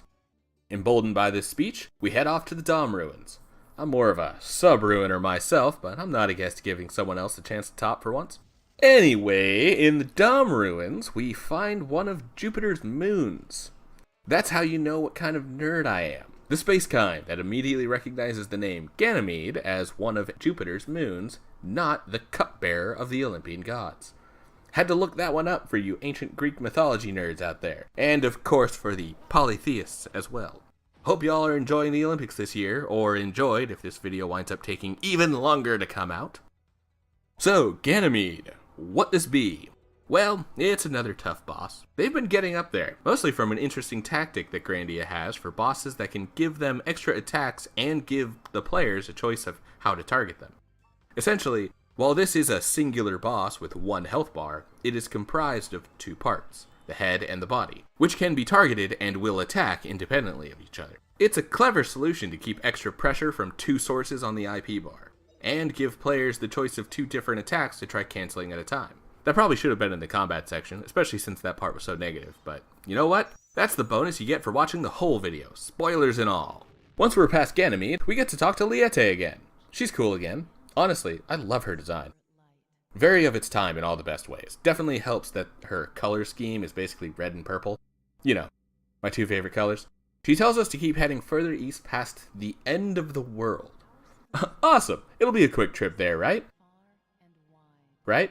Emboldened by this speech, we head off to the Dom ruins. I'm more of a sub-ruiner myself, but I'm not against giving someone else a chance to top for once. Anyway, in the Dom ruins, we find one of Jupiter's moons. That's how you know what kind of nerd I am. The space kind that immediately recognizes the name Ganymede as one of Jupiter's moons, not the cupbearer of the Olympian gods. Had to look that one up for you ancient Greek mythology nerds out there. And of course for the polytheists as well. Hope y'all are enjoying the Olympics this year, or enjoyed if this video winds up taking even longer to come out. So, Ganymede, what this be? Well, it's another tough boss. They've been getting up there, mostly from an interesting tactic that Grandia has for bosses that can give them extra attacks and give the players a choice of how to target them. Essentially, while this is a singular boss with one health bar, it is comprised of 2 parts, the head and the body, which can be targeted and will attack independently of each other. It's a clever solution to keep extra pressure from 2 sources on the IP bar, and give players the choice of 2 different attacks to try canceling at a time. That probably should have been in the combat section, especially since that part was so negative, but you know what? That's the bonus you get for watching the whole video, spoilers and all. Once we're past Ganymede, we get to talk to Liette again. She's cool again. Honestly, I love her design. Very of its time in all the best ways. Definitely helps that her color scheme is basically red and purple. You know, my 2 favorite colors. She tells us to keep heading further east past the end of the world. Awesome! It'll be a quick trip there, right? Right?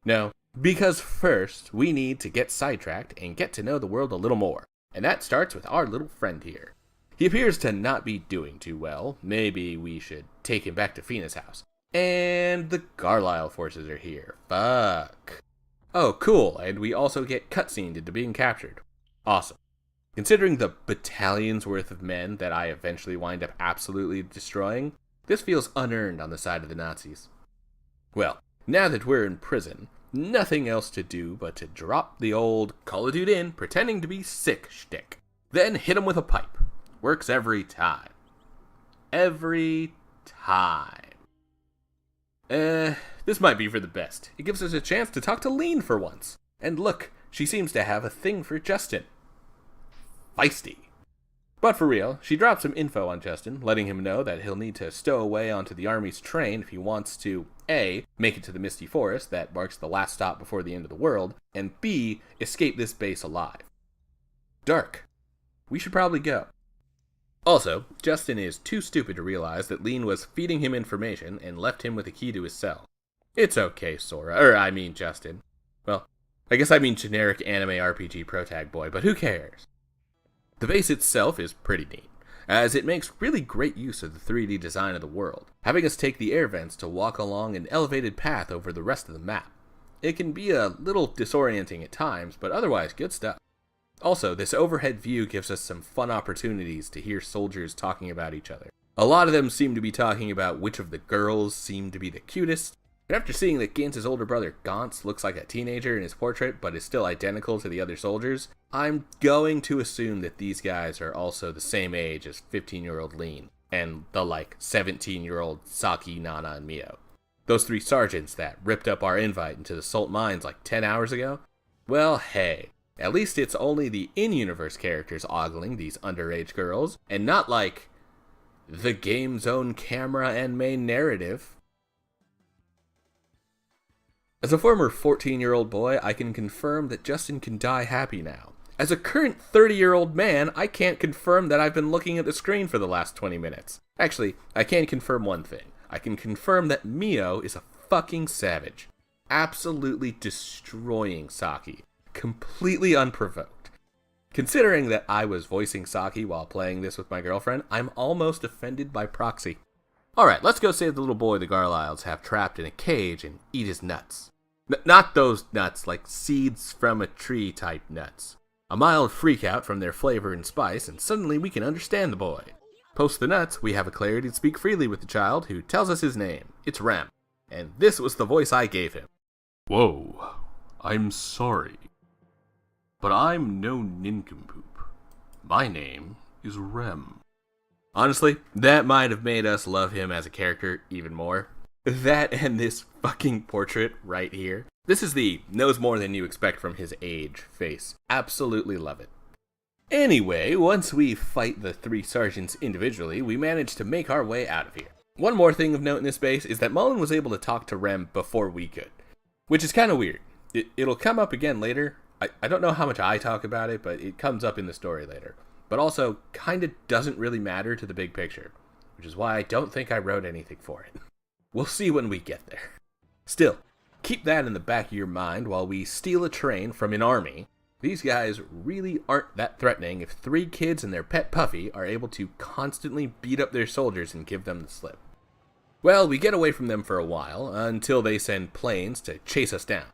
No, because first we need to get sidetracked and get to know the world a little more. And that starts with our little friend here. He appears to not be doing too well. Maybe we should take him back to Fina's house. And the Carlisle forces are here. Fuck. Oh, cool, and we also get cutscened into being captured. Awesome. Considering the battalion's worth of men that I eventually wind up absolutely destroying, this feels unearned on the side of the Nazis. Well, now that we're in prison, nothing else to do but to drop the old call a dude in pretending to be sick shtick. Then hit him with a pipe. Works every time. Every time. This might be for the best. It gives us a chance to talk to Lean for once. And look, she seems to have a thing for Justin. Feisty. But for real, she drops some info on Justin, letting him know that he'll need to stow away onto the army's train if he wants to A, make it to the Misty Forest that marks the last stop before the end of the world, and B, escape this base alive. Dark. We should probably go. Also, Justin is too stupid to realize that Lean was feeding him information and left him with a key to his cell. It's okay, Justin. Well, I guess I mean generic anime RPG protag boy, but who cares? The base itself is pretty neat, as it makes really great use of the 3D design of the world, having us take the air vents to walk along an elevated path over the rest of the map. It can be a little disorienting at times, but otherwise good stuff. Also, this overhead view gives us some fun opportunities to hear soldiers talking about each other. A lot of them seem to be talking about which of the girls seem to be the cutest, and after seeing that Gantz's older brother Gantz looks like a teenager in his portrait but is still identical to the other soldiers, I'm going to assume that these guys are also the same age as 15-year-old Lean and the 17-year-old Saki, Nana, and Mio. Those 3 sergeants that ripped up our invite into the Salt Mines 10 hours ago? Well, hey, at least it's only the in-universe characters ogling these underage girls, and not the game's own camera and main narrative. As a former 14-year-old boy, I can confirm that Justin can die happy now. As a current 30-year-old man, I can't confirm that I've been looking at the screen for the last 20 minutes. Actually, I can confirm one thing. I can confirm that Mio is a fucking savage. Absolutely destroying Saki. Completely unprovoked. Considering that I was voicing Saki while playing this with my girlfriend, I'm almost offended by proxy. Alright, let's go save the little boy the Garlisles have trapped in a cage and eat his nuts. Not those nuts, like seeds from a tree type nuts. A mild freakout from their flavor and spice, and suddenly we can understand the boy. Post the nuts, we have a clarity to speak freely with the child, who tells us his name. It's Rem. And this was the voice I gave him. Whoa, I'm sorry, but I'm no nincompoop. My name is Rem. Honestly, that might have made us love him as a character even more. That and this fucking portrait right here. This is the knows more than you expect from his age face. Absolutely love it. Anyway, once we fight the 3 sergeants individually, we manage to make our way out of here. One more thing of note in this base is that Mullen was able to talk to Rem before we could, which is kind of weird. It'll come up again later. I don't know how much I talk about it, but it comes up in the story later. But also, kind of doesn't really matter to the big picture, which is why I don't think I wrote anything for it. We'll see when we get there. Still, keep that in the back of your mind while we steal a train from an army. These guys really aren't that threatening if 3 kids and their pet puppy are able to constantly beat up their soldiers and give them the slip. Well, we get away from them for a while, until they send planes to chase us down.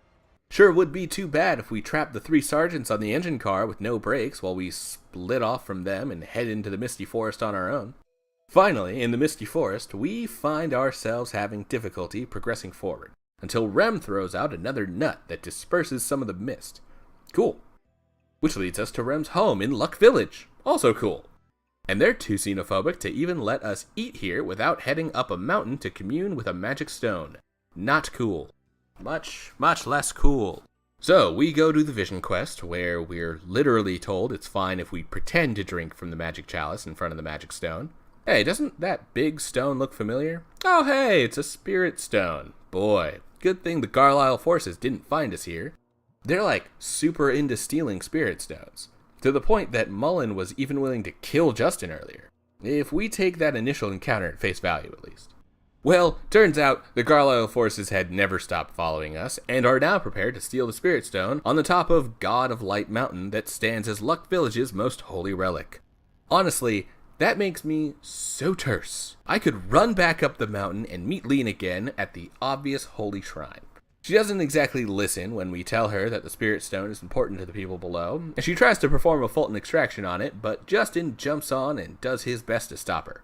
Sure would be too bad if we trapped the 3 sergeants on the engine car with no brakes while we split off from them and head into the Misty Forest on our own. Finally, in the Misty Forest, we find ourselves having difficulty progressing forward, until Rem throws out another nut that disperses some of the mist. Cool. Which leads us to Rem's home in Luck Village. Also cool. And they're too xenophobic to even let us eat here without heading up a mountain to commune with a magic stone. Not cool. Much less cool. So, we go to the Vision Quest, where we're literally told it's fine if we pretend to drink from the magic chalice in front of the magic stone. Hey, doesn't that big stone look familiar? Oh hey, it's a spirit stone. Boy, good thing the Garlisle forces didn't find us here. They're super into stealing spirit stones, to the point that Mullen was even willing to kill Justin earlier. If we take that initial encounter at face value at least. Well, turns out the Garlisle forces had never stopped following us, and are now prepared to steal the Spirit Stone on the top of God of Light Mountain that stands as Luck Village's most holy relic. Honestly, that makes me so terse. I could run back up the mountain and meet Lean again at the obvious holy shrine. She doesn't exactly listen when we tell her that the Spirit Stone is important to the people below, and she tries to perform a Fulton extraction on it, but Justin jumps on and does his best to stop her.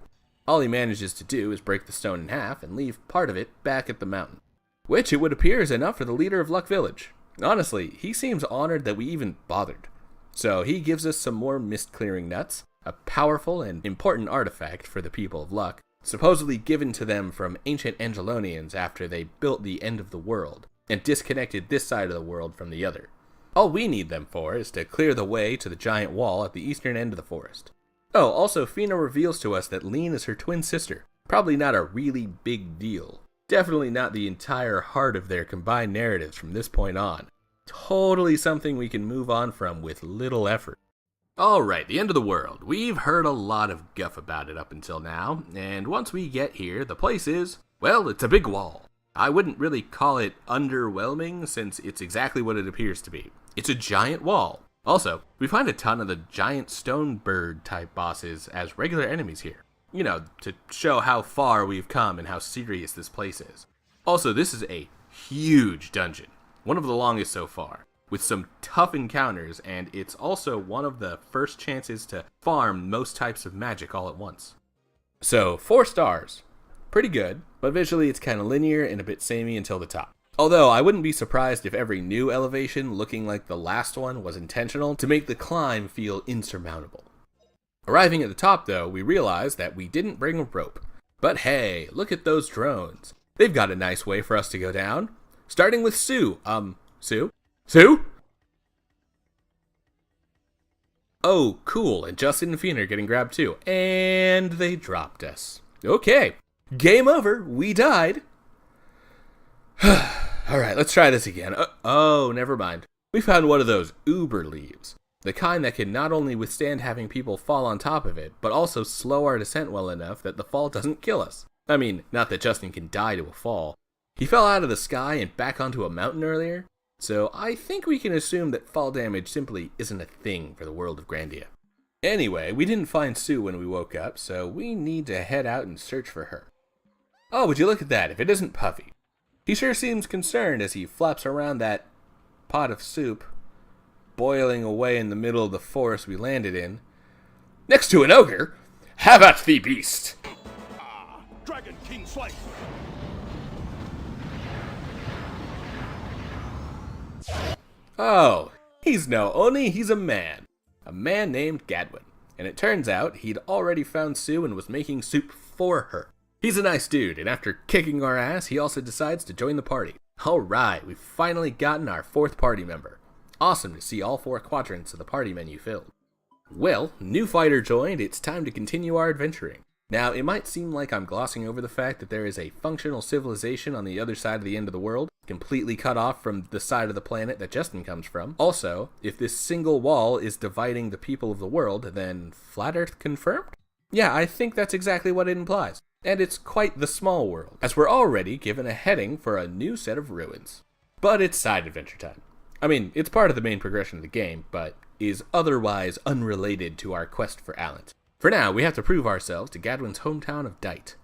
All he manages to do is break the stone in half and leave part of it back at the mountain, which it would appear is enough for the leader of Luck Village. Honestly, he seems honored that we even bothered. So he gives us some more mist-clearing nuts, a powerful and important artifact for the people of Luck, supposedly given to them from ancient Angelonians after they built the end of the world, and disconnected this side of the world from the other. All we need them for is to clear the way to the giant wall at the eastern end of the forest. Oh, also Fina reveals to us that Lean is her twin sister. Probably not a really big deal. Definitely not the entire heart of their combined narratives from this point on. Totally something we can move on from with little effort. Alright, the end of the world. We've heard a lot of guff about it up until now, and once we get here, the place is, well, it's a big wall. I wouldn't really call it underwhelming, since it's exactly what it appears to be. It's a giant wall. Also, we find a ton of the giant stone bird type bosses as regular enemies here. You know, to show how far we've come and how serious this place is. Also, this is a huge dungeon. One of the longest so far, with some tough encounters, and it's also one of the first chances to farm most types of magic all at once. So, 4 stars. Pretty good, but visually it's kind of linear and a bit samey until the top. Although, I wouldn't be surprised if every new elevation looking like the last one was intentional to make the climb feel insurmountable. Arriving at the top, though, we realize that we didn't bring a rope. But hey, look at those drones. They've got a nice way for us to go down. Starting with Sue. Sue? Sue? Oh, cool, and Justin and Fina are getting grabbed too. And they dropped us. Okay, game over, we died. Alright, let's try this again. Oh, never mind. We found one of those Uber leaves. The kind that can not only withstand having people fall on top of it, but also slow our descent well enough that the fall doesn't kill us. I mean, not that Justin can die to a fall. He fell out of the sky and back onto a mountain earlier, so I think we can assume that fall damage simply isn't a thing for the world of Grandia. Anyway, we didn't find Sue when we woke up, so we need to head out and search for her. Oh, would you look at that, if it isn't Puffy. He sure seems concerned as he flaps around that pot of soup, boiling away in the middle of the forest we landed in. Next to an ogre? Have at thee, beast! Dragon King Slayer! Oh, he's no Oni, he's a man. A man named Gadwin. And it turns out he'd already found Sue and was making soup for her. He's a nice dude, and after kicking our ass, he also decides to join the party. Alright, we've finally gotten our 4th party member. Awesome to see all 4 quadrants of the party menu filled. Well, new fighter joined, it's time to continue our adventuring. Now, it might seem like I'm glossing over the fact that there is a functional civilization on the other side of the end of the world, completely cut off from the side of the planet that Justin comes from. Also, if this single wall is dividing the people of the world, then Flat Earth confirmed? Yeah, I think that's exactly what it implies. And it's quite the small world, as we're already given a heading for a new set of ruins. But it's side adventure time. I mean, it's part of the main progression of the game, but is otherwise unrelated to our quest for Alent. For now, we have to prove ourselves to Gadwin's hometown of Dite.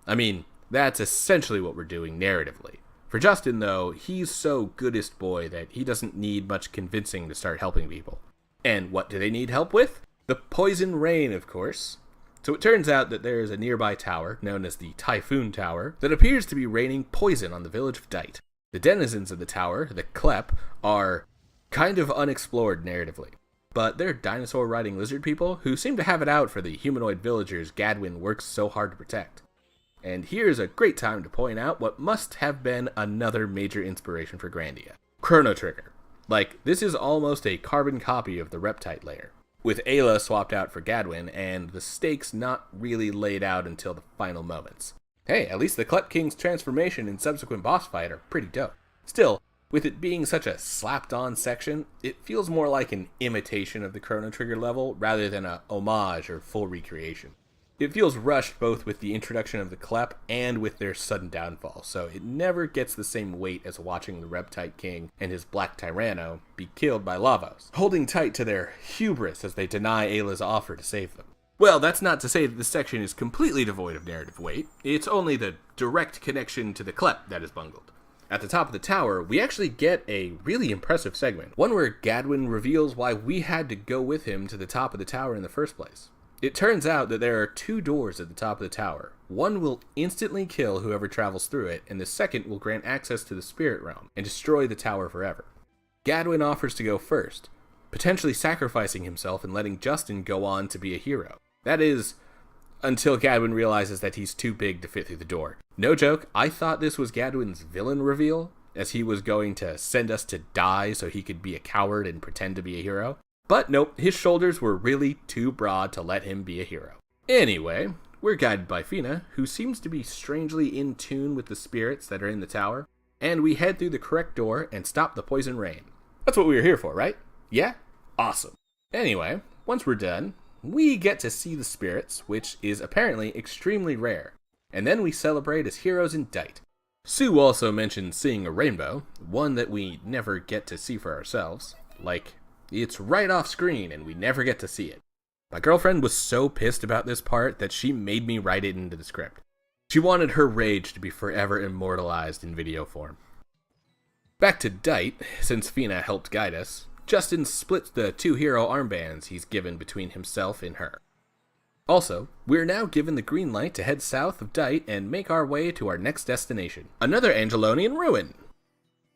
I mean, that's essentially what we're doing narratively. For Justin, though, he's so goodest boy that he doesn't need much convincing to start helping people. And what do they need help with? The poison rain, of course. So it turns out that there is a nearby tower, known as the Typhoon Tower, that appears to be raining poison on the village of Dite. The denizens of the tower, the Klep, are kind of unexplored narratively. But they're dinosaur-riding lizard people who seem to have it out for the humanoid villagers Gadwin works so hard to protect. And here's a great time to point out what must have been another major inspiration for Grandia. Chrono Trigger. Like, this is almost a carbon copy of the Reptite layer, with Ayla swapped out for Gadwin, and the stakes not really laid out until the final moments. Hey, at least the Klep King's transformation and subsequent boss fight are pretty dope. Still, with it being such a slapped-on section, it feels more like an imitation of the Chrono Trigger level rather than a homage or full recreation. It feels rushed both with the introduction of the Klep and with their sudden downfall, so it never gets the same weight as watching the Reptite King and his Black Tyranno be killed by Lavos, holding tight to their hubris as they deny Ayla's offer to save them. Well, that's not to say that this section is completely devoid of narrative weight. It's only the direct connection to the Klep that is bungled. At the top of the tower, we actually get a really impressive segment, one where Gadwin reveals why we had to go with him to the top of the tower in the first place. It turns out that there are 2 doors at the top of the tower. One will instantly kill whoever travels through it, and the second will grant access to the spirit realm and destroy the tower forever. Gadwin offers to go first, potentially sacrificing himself and letting Justin go on to be a hero. That is until Gadwin realizes that he's too big to fit through the door. No joke, I thought this was Gadwin's villain reveal, as he was going to send us to die so he could be a coward and pretend to be a hero. But nope, his shoulders were really too broad to let him be a hero. Anyway, we're guided by Fina, who seems to be strangely in tune with the spirits that are in the tower, and we head through the correct door and stop the poison rain. That's what we were here for, right? Yeah? Awesome. Anyway, once we're done, we get to see the spirits, which is apparently extremely rare, and then we celebrate as heroes in Dite. Sue also mentioned seeing a rainbow, one that we never get to see for ourselves. Like, it's right off screen and we never get to see it. My girlfriend was so pissed about this part that she made me write it into the script. She wanted her rage to be forever immortalized in video form. Back to Dite, since Fina helped guide us, Justin splits the 2 hero armbands he's given between himself and her. Also, we're now given the green light to head south of Dite and make our way to our next destination, another Angelonian ruin.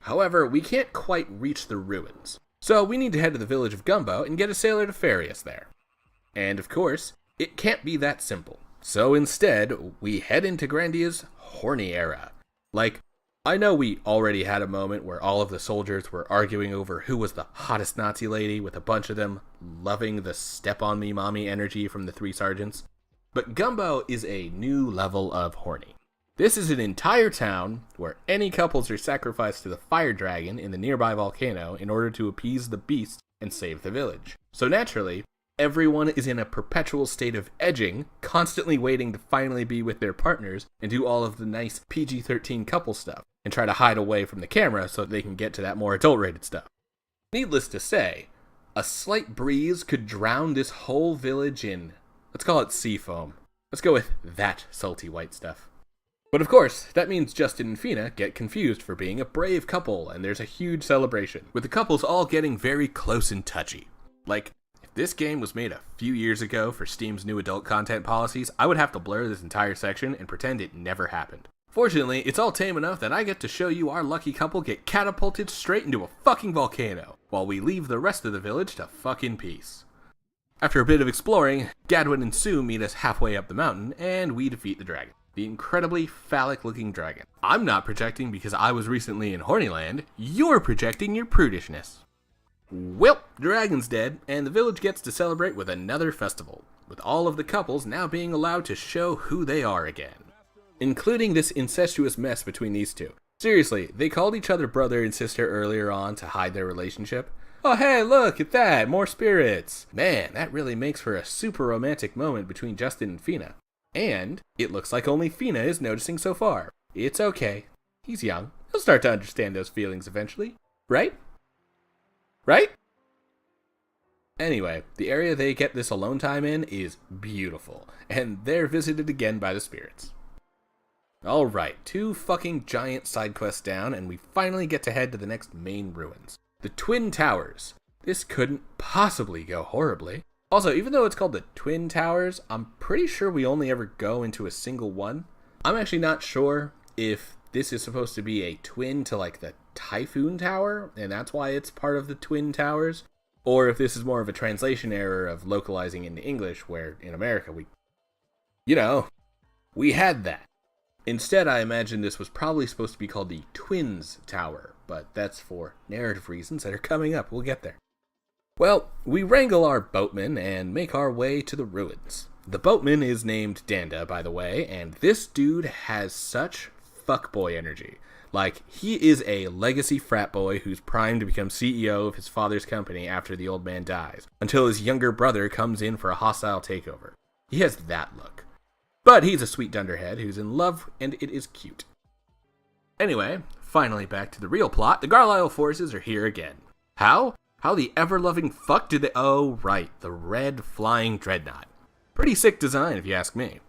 However, we can't quite reach the ruins, so we need to head to the village of Gumbo and get a sailor to ferry us there. And of course, it can't be that simple. So instead, we head into Grandia's horny era. Like, I know we already had a moment where all of the soldiers were arguing over who was the hottest Nazi lady, with a bunch of them loving the step-on-me mommy energy from the 3 sergeants. But Gumbo is a new level of horny. This is an entire town where any couples are sacrificed to the fire dragon in the nearby volcano in order to appease the beast and save the village. So naturally, everyone is in a perpetual state of edging, constantly waiting to finally be with their partners and do all of the nice PG-13 couple stuff, and try to hide away from the camera so they can get to that more adult-rated stuff. Needless to say, a slight breeze could drown this whole village in, let's call it sea foam. Let's go with that salty white stuff. But of course, that means Justin and Fina get confused for being a brave couple, and there's a huge celebration, with the couples all getting very close and touchy. Like, if this game was made a few years ago for Steam's new adult content policies, I would have to blur this entire section and pretend it never happened. Fortunately, it's all tame enough that I get to show you our lucky couple get catapulted straight into a fucking volcano, while we leave the rest of the village to fuck in peace. After a bit of exploring, Gadwin and Sue meet us halfway up the mountain, and we defeat the dragon. The incredibly phallic-looking dragon. I'm not projecting because I was recently in Hornyland, you're projecting your prudishness. Well, dragon's dead, and the village gets to celebrate with another festival, with all of the couples now being allowed to show who they are again. Including this incestuous mess between these two. Seriously, they called each other brother and sister earlier on to hide their relationship. Oh hey, look at that, more spirits! Man, that really makes for a super romantic moment between Justin and Fina. And it looks like only Fina is noticing so far. It's okay. He's young. He'll start to understand those feelings eventually. Right? Right? Anyway, the area they get this alone time in is beautiful, and they're visited again by the spirits. Alright, 2 fucking giant side quests down, and we finally get to head to the next main ruins. The Twin Towers. This couldn't possibly go horribly. Also, even though it's called the Twin Towers, I'm pretty sure we only ever go into a single one. I'm actually not sure if this is supposed to be a twin to like the Typhoon Tower, and that's why it's part of the Twin Towers, or if this is more of a translation error of localizing into English, where in America we had that. Instead, I imagine this was probably supposed to be called the Twins Tower, but that's for narrative reasons that are coming up. We'll get there. Well, we wrangle our boatman and make our way to the ruins. The boatman is named Danda, by the way, and this dude has such fuckboy energy. Like, he is a legacy frat boy who's primed to become CEO of his father's company after the old man dies, until his younger brother comes in for a hostile takeover. He has that look. But he's a sweet dunderhead who's in love, and it is cute. Anyway, finally back to the real plot. The Garlisle forces are here again. How? How the ever-loving fuck did they... Oh, right, the red flying dreadnought. Pretty sick design, if you ask me.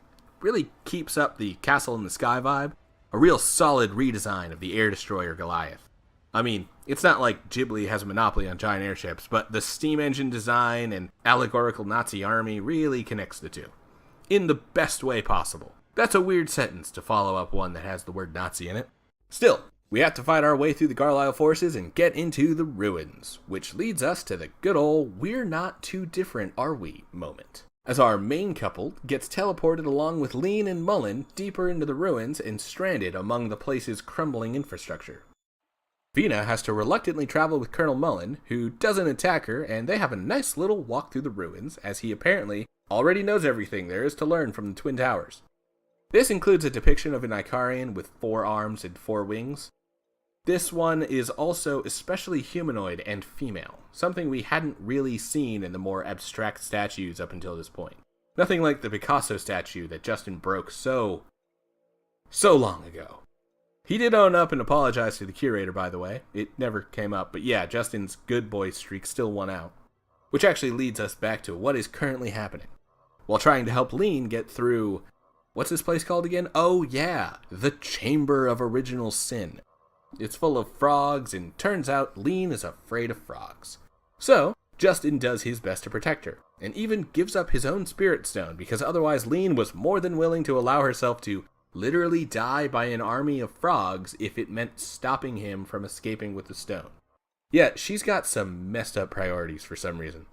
Really keeps up the castle in the sky vibe. A real solid redesign of the air destroyer Goliath. I mean, it's not like Ghibli has a monopoly on giant airships, but the steam engine design and allegorical Nazi army really connects the two. In the best way possible. That's a weird sentence to follow up one that has the word Nazi in it. Still, we have to fight our way through the Garlisle forces and get into the ruins, which leads us to the good old "we're not too different, are we" moment. as our main couple gets teleported along with Lean and Mullen deeper into the ruins and stranded among the place's crumbling infrastructure. Vina has to reluctantly travel with Colonel Mullen, who doesn't attack her, and they have a nice little walk through the ruins, as he apparently already knows everything there is to learn from the Twin Towers. This includes a depiction of an Icarian with 4 arms and 4 wings. This one is also especially humanoid and female, something we hadn't really seen in the more abstract statues up until this point. Nothing like the Picasso statue that Justin broke so long ago. He did own up and apologize to the curator, by the way. It never came up, but yeah, Justin's good boy streak still won out. Which actually leads us back to what is currently happening. While trying to help Lean get through... What's this place called again? Oh yeah, the Chamber of Original Sin. It's full of frogs, and turns out Lean is afraid of frogs. So, Justin does his best to protect her, and even gives up his own spirit stone, because otherwise Lean was more than willing to allow herself to literally die by an army of frogs if it meant stopping him from escaping with the stone. Yet, she's got some messed up priorities for some reason.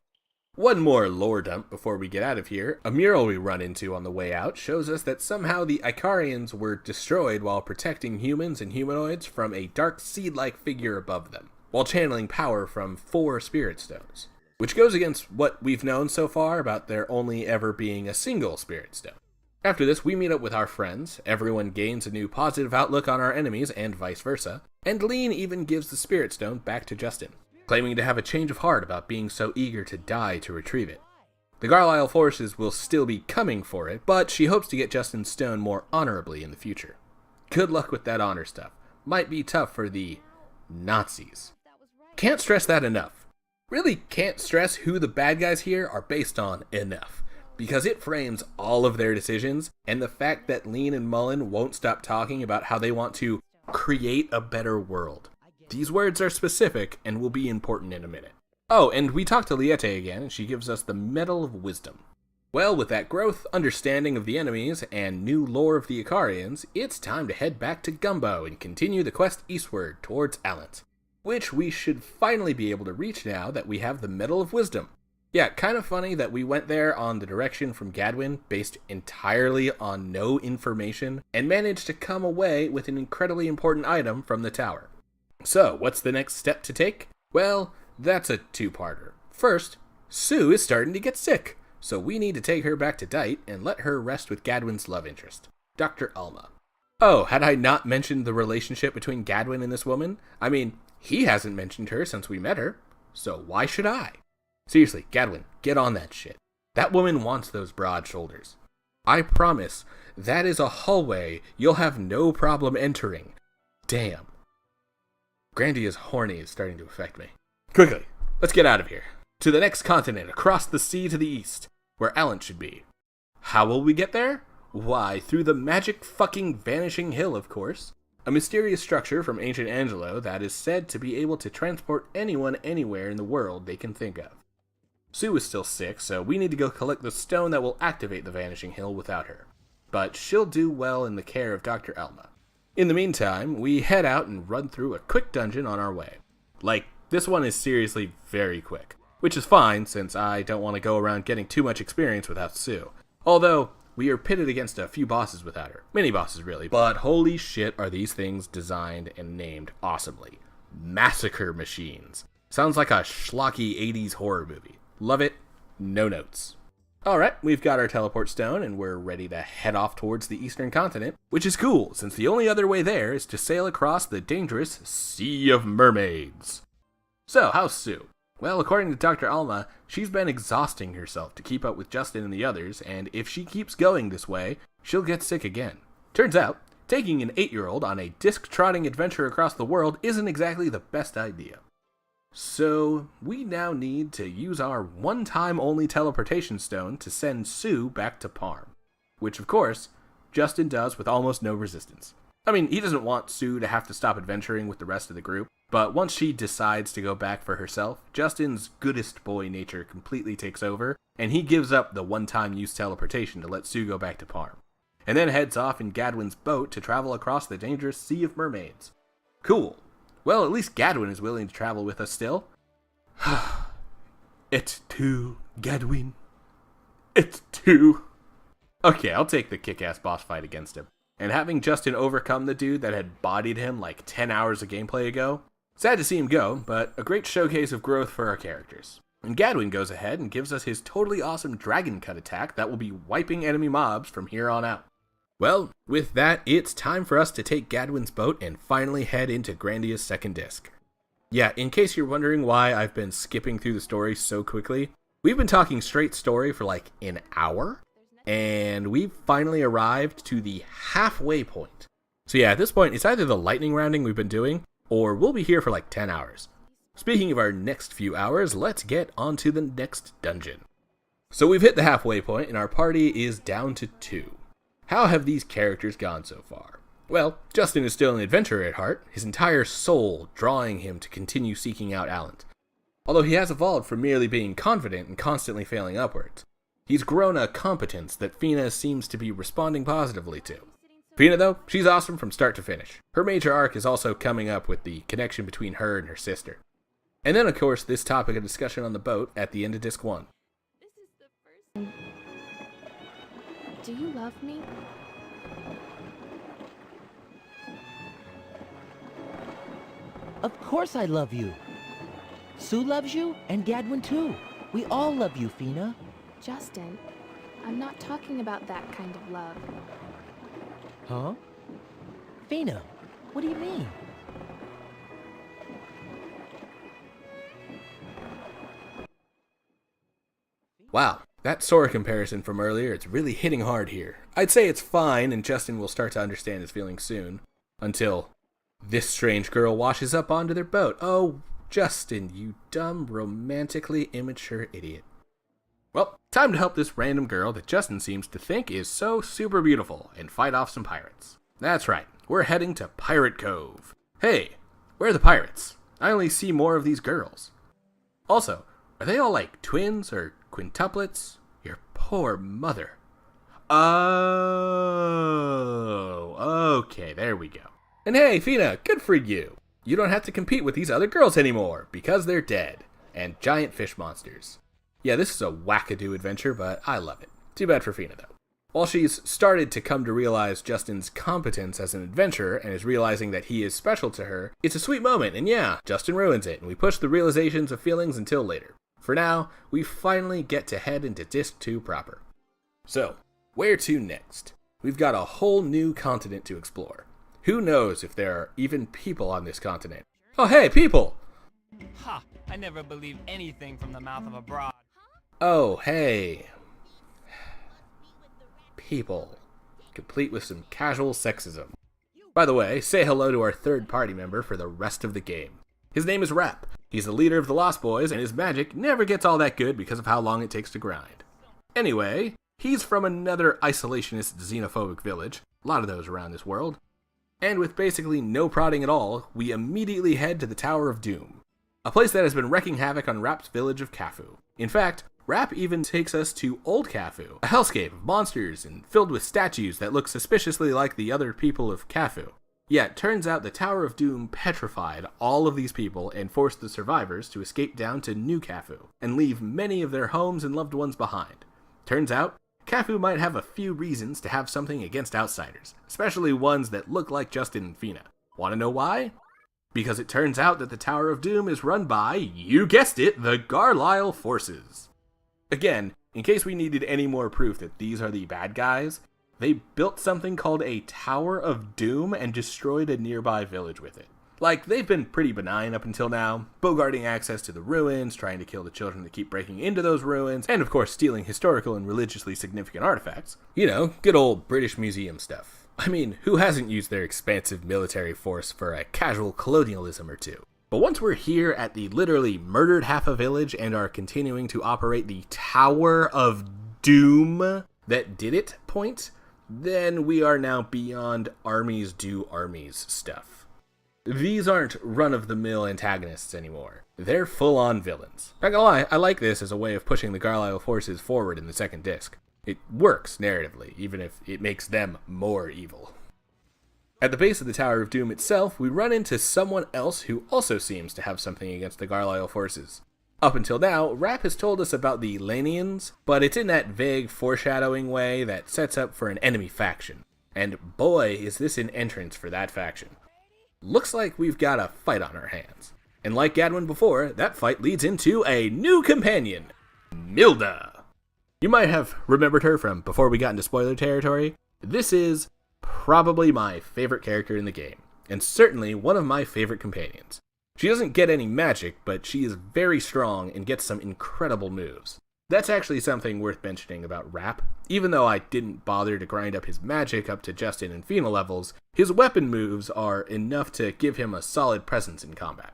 One more lore dump before we get out of here. A mural we run into on the way out shows us that somehow the Icarians were destroyed while protecting humans and humanoids from a dark seed-like figure above them, while channeling power from 4 spirit stones, which goes against what we've known so far about there only ever being a single spirit stone. After this, we meet up with our friends, everyone gains a new positive outlook on our enemies and vice versa, and Lean even gives the spirit stone back to Justin, claiming to have a change of heart about being so eager to die to retrieve it. The Garlisle forces will still be coming for it, but she hopes to get Justin's stone more honorably in the future. Good luck with that honor stuff. Might be tough for the Nazis. Can't stress that enough. Really can't stress who the bad guys here are based on enough, because it frames all of their decisions, and the fact that Lean and Mullen won't stop talking about how they want to create a better world. These words are specific and will be important in a minute. Oh, and we talked to Liette again, and she gives us the Medal of Wisdom. Well, with that growth, understanding of the enemies, and new lore of the Icarians, it's time to head back to Gumbo and continue the quest eastward towards Allant, which we should finally be able to reach now that we have the Medal of Wisdom. Yeah, kind of funny that we went there on the direction from Gadwin based entirely on no information, and managed to come away with an incredibly important item from the tower. So, what's the next step to take? Well, that's a 2-parter. First, Sue is starting to get sick, so we need to take her back to Dite and let her rest with Gadwin's love interest, Dr. Alma. Oh, had I not mentioned the relationship between Gadwin and this woman? I mean, he hasn't mentioned her since we met her, so why should I? Seriously, Gadwin, get on that shit. That woman wants those broad shoulders. I promise, that is a hallway you'll have no problem entering. Damn. Grandia's horny is starting to affect me. Quickly, let's get out of here. To the next continent, across the sea to the east, where Allant should be. How will we get there? Why, through the magic fucking Vanishing Hill, of course. A mysterious structure from ancient Angelo that is said to be able to transport anyone anywhere in the world they can think of. Sue is still sick, so we need to go collect the stone that will activate the Vanishing Hill without her. But she'll do well in the care of Dr. Alma. In the meantime, we head out and run through a quick dungeon on our way. Like, this one is seriously very quick, which is fine since I don't want to go around getting too much experience without Sue. Although, we are pitted against a few bosses without her. Mini bosses, really. But holy shit are these things designed and named awesomely. Massacre Machines. Sounds like a schlocky 80s horror movie. Love it. No notes. Alright, we've got our teleport stone, and we're ready to head off towards the eastern continent, which is cool, since the only other way there is to sail across the dangerous Sea of Mermaids. So, how's Sue? Well, according to Dr. Alma, she's been exhausting herself to keep up with Justin and the others, and if she keeps going this way, she'll get sick again. Turns out, taking an 8-year-old on a disc-trotting adventure across the world isn't exactly the best idea. So, we now need to use our one-time only teleportation stone to send Sue back to Parm. Which, of course, Justin does with almost no resistance. I mean, he doesn't want Sue to have to stop adventuring with the rest of the group, but once she decides to go back for herself, Justin's goodest boy nature completely takes over, and he gives up the one-time use teleportation to let Sue go back to Parm. And then heads off in Gadwin's boat to travel across the dangerous Sea of Mermaids. Cool. Well, at least Gadwin is willing to travel with us still. Et tu, Gadwin? Et 2. Okay, I'll take the kick-ass boss fight against him. And having Justin overcome the dude that had bodied him like 10 hours of gameplay ago, sad to see him go, but a great showcase of growth for our characters. And Gadwin goes ahead and gives us his totally awesome Dragon Cut attack that will be wiping enemy mobs from here on out. Well, with that, it's time for us to take Gadwin's boat and finally head into Grandia's second disc. Yeah, in case you're wondering why I've been skipping through the story so quickly, we've been talking straight story for like an hour, and we've finally arrived to the halfway point. So yeah, at this point, it's either the lightning rounding we've been doing, or we'll be here for like 10 hours. Speaking of our next few hours, let's get on to the next dungeon. So we've hit the halfway point, and our party is down to 2. How have these characters gone so far? Well, Justin is still an adventurer at heart, his entire soul drawing him to continue seeking out Allant. Although he has evolved from merely being confident and constantly failing upwards. He's grown a competence that Fina seems to be responding positively to. Fina, though, she's awesome from start to finish. Her major arc is also coming up with the connection between her and her sister. And then, of course, this topic of discussion on the boat at the end of Disc 1. This is the first. Do you love me? Of course I love you. Sue loves you, and Gadwin too. We all love you, Fina. Justin, I'm not talking about that kind of love. Huh? Fina, what do you mean? Wow, that Sora comparison from earlier, it's really hitting hard here. I'd say it's fine, and Justin will start to understand his feelings soon. Until this strange girl washes up onto their boat. Oh, Justin, you dumb, romantically immature idiot. Well, time to help this random girl that Justin seems to think is so super beautiful and fight off some pirates. That's right, we're heading to Pirate Cove. Hey, where are the pirates? I only see more of these girls. Also, are they all like twins or quintuplets? Your poor mother. Oh, okay, there we go. And hey, Fina, good for you. You don't have to compete with these other girls anymore, because they're dead. And giant fish monsters. Yeah, this is a wackadoo adventure, but I love it. Too bad for Fina, though. While she's started to come to realize Justin's competence as an adventurer and is realizing that he is special to her, it's a sweet moment, and yeah, Justin ruins it, and we push the realizations of feelings until later. For now, we finally get to head into Disc 2 proper. So, where to next? We've got a whole new continent to explore. Who knows if there are even people on this continent? Oh hey, people! Ha! I never believe anything from the mouth of a broad. Oh hey. People. Complete with some casual sexism. By the way, say hello to our third party member for the rest of the game. His name is Rap. He's the leader of the Lost Boys, and his magic never gets all that good because of how long it takes to grind. Anyway, he's from another isolationist xenophobic village, a lot of those around this world, and with basically no prodding at all, we immediately head to the Tower of Doom, a place that has been wreaking havoc on Rap's village of Cafu. In fact, Rap even takes us to Old Cafu, a hellscape of monsters and filled with statues that look suspiciously like the other people of Cafu. Yet, turns out the Tower of Doom petrified all of these people and forced the survivors to escape down to New Cafu, and leave many of their homes and loved ones behind. Turns out, Cafu might have a few reasons to have something against outsiders, especially ones that look like Justin and Fina. Want to know why? Because it turns out that the Tower of Doom is run by, you guessed it, the Garlisle forces. Again, in case we needed any more proof that these are the bad guys, they built something called a Tower of Doom and destroyed a nearby village with it. Like, they've been pretty benign up until now, bogarting access to the ruins, trying to kill the children that keep breaking into those ruins, and of course stealing historical and religiously significant artifacts. You know, good old British Museum stuff. I mean, who hasn't used their expansive military force for a casual colonialism or two? But once we're here at the literally murdered half a village and are continuing to operate the Tower of Doom that did it point, then we are now beyond armies do armies stuff. These aren't run-of-the-mill antagonists anymore. They're full-on villains. Not gonna lie, I like this as a way of pushing the Garlisle forces forward in the second disc. It works narratively, even if it makes them more evil. At the base of the Tower of Doom itself, we run into someone else who also seems to have something against the Garlisle forces. Up until now, Rap has told us about the Lanians, but it's in that vague foreshadowing way that sets up for an enemy faction. And boy, is this an entrance for that faction. Looks like we've got a fight on our hands. And like Gadwin before, that fight leads into a new companion, Milda. You might have remembered her from before we got into spoiler territory. This is probably my favorite character in the game, and certainly one of my favorite companions. She doesn't get any magic, but she is very strong and gets some incredible moves. That's actually something worth mentioning about Rap. Even though I didn't bother to grind up his magic up to Justin and Fina levels, his weapon moves are enough to give him a solid presence in combat.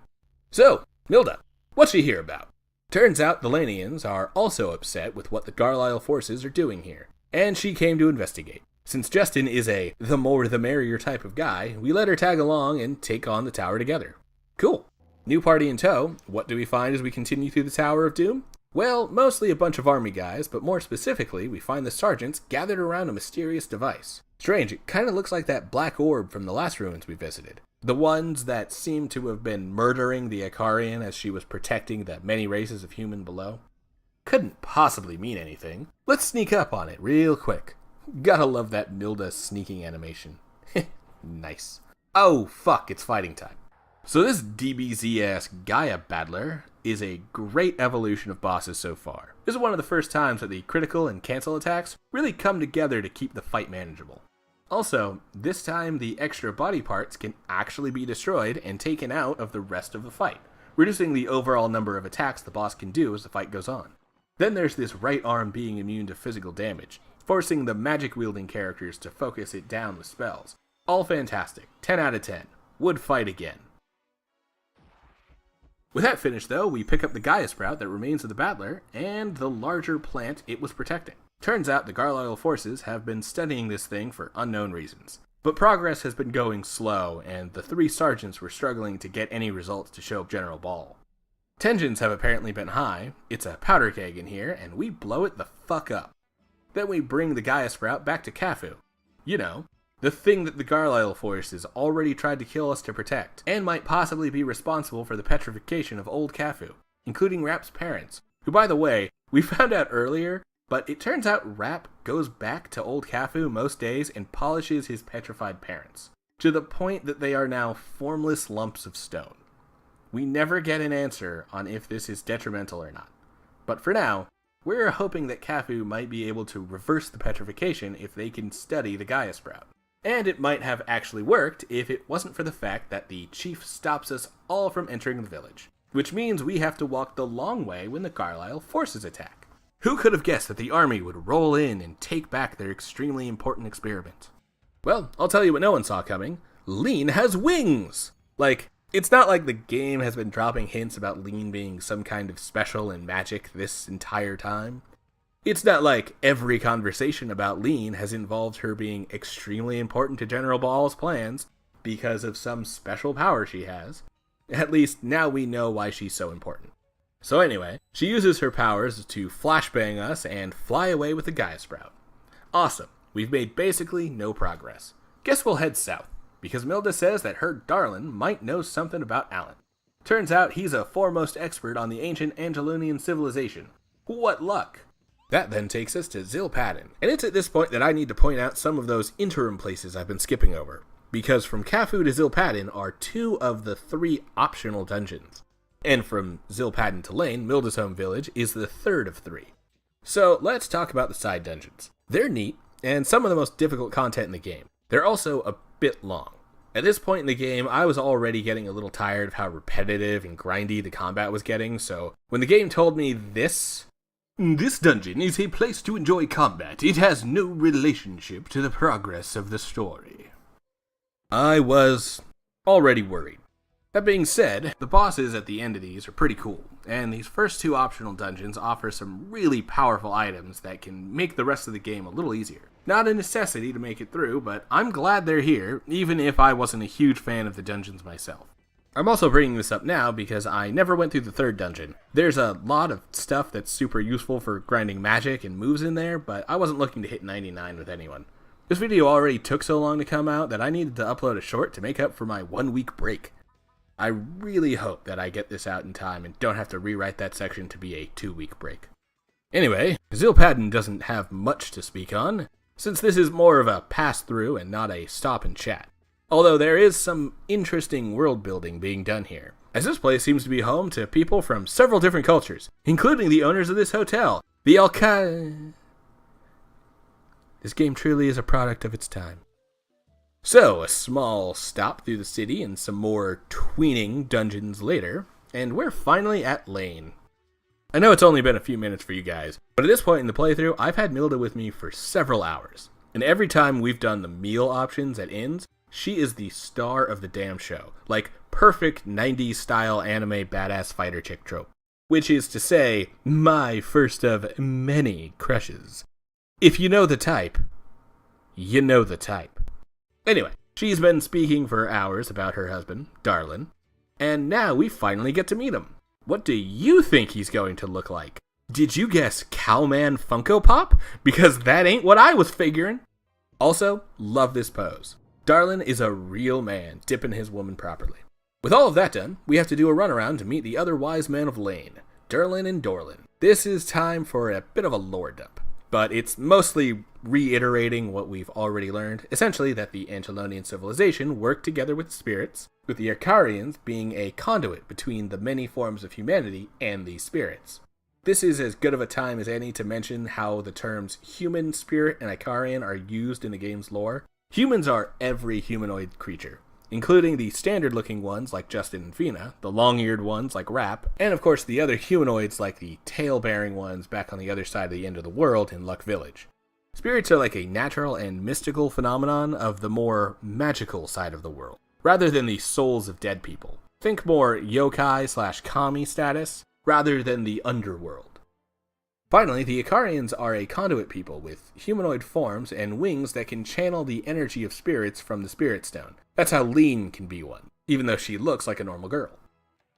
So, Milda, what's she here about? Turns out the Lanians are also upset with what the Garlisle forces are doing here, and she came to investigate. Since Justin is a the more the merrier type of guy, we let her tag along and take on the tower together. Cool. New party in tow. What do we find as we continue through the Tower of Doom? Well, mostly a bunch of army guys, but more specifically, we find the sergeants gathered around a mysterious device. Strange, it kind of looks like that black orb from the last ruins we visited. The ones that seem to have been murdering the Ikarian as she was protecting the many races of human below. Couldn't possibly mean anything. Let's sneak up on it real quick. Gotta love that Milda sneaking animation. Nice. Oh fuck, it's fighting time. So this DBZ-ass Gaia Battler is a great evolution of bosses so far. This is one of the first times that the critical and cancel attacks really come together to keep the fight manageable. Also, this time the extra body parts can actually be destroyed and taken out of the rest of the fight, reducing the overall number of attacks the boss can do as the fight goes on. Then there's this right arm being immune to physical damage, forcing the magic-wielding characters to focus it down with spells. All fantastic. 10 out of 10. Would fight again. With that finished, though, we pick up the Gaia Sprout that remains of the Battler, and the larger plant it was protecting. Turns out the Garlisle forces have been studying this thing for unknown reasons. But progress has been going slow, and the three sergeants were struggling to get any results to show General Ball. Tensions have apparently been high, it's a powder keg in here, and we blow it the fuck up. Then we bring the Gaia Sprout back to Cafu. You know, the thing that the Garlisle forces already tried to kill us to protect, and might possibly be responsible for the petrification of old Cafu, including Rap's parents, who, by the way, we found out earlier, but it turns out Rap goes back to old Cafu most days and polishes his petrified parents, to the point that they are now formless lumps of stone. We never get an answer on if this is detrimental or not, but for now, we're hoping that Cafu might be able to reverse the petrification if they can study the Gaia Sprout. And it might have actually worked if it wasn't for the fact that the chief stops us all from entering the village, which means we have to walk the long way when the Garlisle forces attack. Who could have guessed that the army would roll in and take back their extremely important experiment? Well, I'll tell you what no one saw coming. Lean has wings! It's not like the game has been dropping hints about Lean being some kind of special in magic this entire time. It's not like every conversation about Lean has involved her being extremely important to General Ball's plans because of some special power she has. At least now we know why she's so important. So anyway, she uses her powers to flashbang us and fly away with the Gaia Sprout. Awesome, we've made basically no progress. Guess we'll head south, because Milda says that her darlin' might know something about Alan. Turns out he's a foremost expert on the ancient Angelunian civilization. What luck! That then takes us to Zilpadin, and it's at this point that I need to point out some of those interim places I've been skipping over, because from Cafu to Zilpadin are 2 of the 3 optional dungeons, and from Zilpadin to Lane, Milda's home village, is the 3rd of 3. So let's talk about the side dungeons. They're neat, and some of the most difficult content in the game. They're also a bit long. At this point in the game, I was already getting a little tired of how repetitive and grindy the combat was getting, so when the game told me this dungeon is a place to enjoy combat. It has no relationship to the progress of the story, I was already worried. That being said, the bosses at the end of these are pretty cool, and these first 2 optional dungeons offer some really powerful items that can make the rest of the game a little easier. Not a necessity to make it through, but I'm glad they're here, even if I wasn't a huge fan of the dungeons myself. I'm also bringing this up now because I never went through the 3rd dungeon. There's a lot of stuff that's super useful for grinding magic and moves in there, but I wasn't looking to hit 99 with anyone. This video already took so long to come out that I needed to upload a short to make up for my 1-week break. I really hope that I get this out in time and don't have to rewrite that section to be a 2-week break. Anyway, Zilpadin doesn't have much to speak on, since this is more of a pass-through and not a stop and chat. Although there is some interesting world building being done here, as this place seems to be home to people from several different cultures, including the owners of this hotel, the This game truly is a product of its time. So, a small stop through the city and some more tweening dungeons later, and we're finally at Lane. I know it's only been a few minutes for you guys, but at this point in the playthrough, I've had Milda with me for several hours. And every time we've done the meal options at inns, she is the star of the damn show. Like, perfect 90s style anime badass fighter chick trope. Which is to say, my first of many crushes. If you know the type, you know the type. Anyway, she's been speaking for hours about her husband, Darlin, and now we finally get to meet him. What do you think he's going to look like? Did you guess Cowman Funko Pop? Because that ain't what I was figuring. Also, love this pose. Darlin is a real man, dipping his woman properly. With all of that done, we have to do a runaround to meet the other wise men of Lane, Durlin and Dorlin. This is time for a bit of a lore dump, but it's mostly reiterating what we've already learned, essentially that the Angelonian civilization worked together with spirits, with the Icarians being a conduit between the many forms of humanity and these spirits. This is as good of a time as any to mention how the terms human, spirit, and Icarian are used in the game's lore. Humans are every humanoid creature, including the standard-looking ones like Justin and Fina, the long-eared ones like Rap, and of course the other humanoids like the tail-bearing ones back on the other side of the end of the world in Luck Village. Spirits are like a natural and mystical phenomenon of the more magical side of the world, rather than the souls of dead people. Think more yokai/kami status, rather than the underworld. Finally, the Icarians are a conduit people with humanoid forms and wings that can channel the energy of spirits from the Spirit Stone. That's how Lean can be one, even though she looks like a normal girl.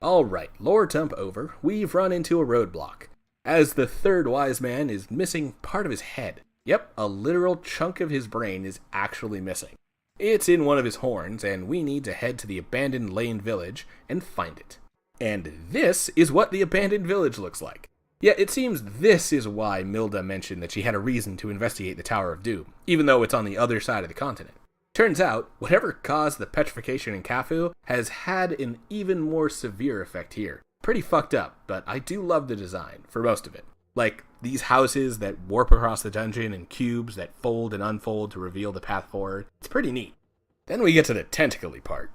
Alright, lore dump over, we've run into a roadblock, as the third wise man is missing part of his head. Yep, a literal chunk of his brain is actually missing. It's in one of his horns, and we need to head to the abandoned Lane village and find it. And this is what the abandoned village looks like. Yeah, it seems this is why Milda mentioned that she had a reason to investigate the Tower of Doom, even though it's on the other side of the continent. Turns out, whatever caused the petrification in Cafu has had an even more severe effect here. Pretty fucked up, but I do love the design, for most of it. Like, these houses that warp across the dungeon and cubes that fold and unfold to reveal the path forward. It's pretty neat. Then we get to the tentacly part.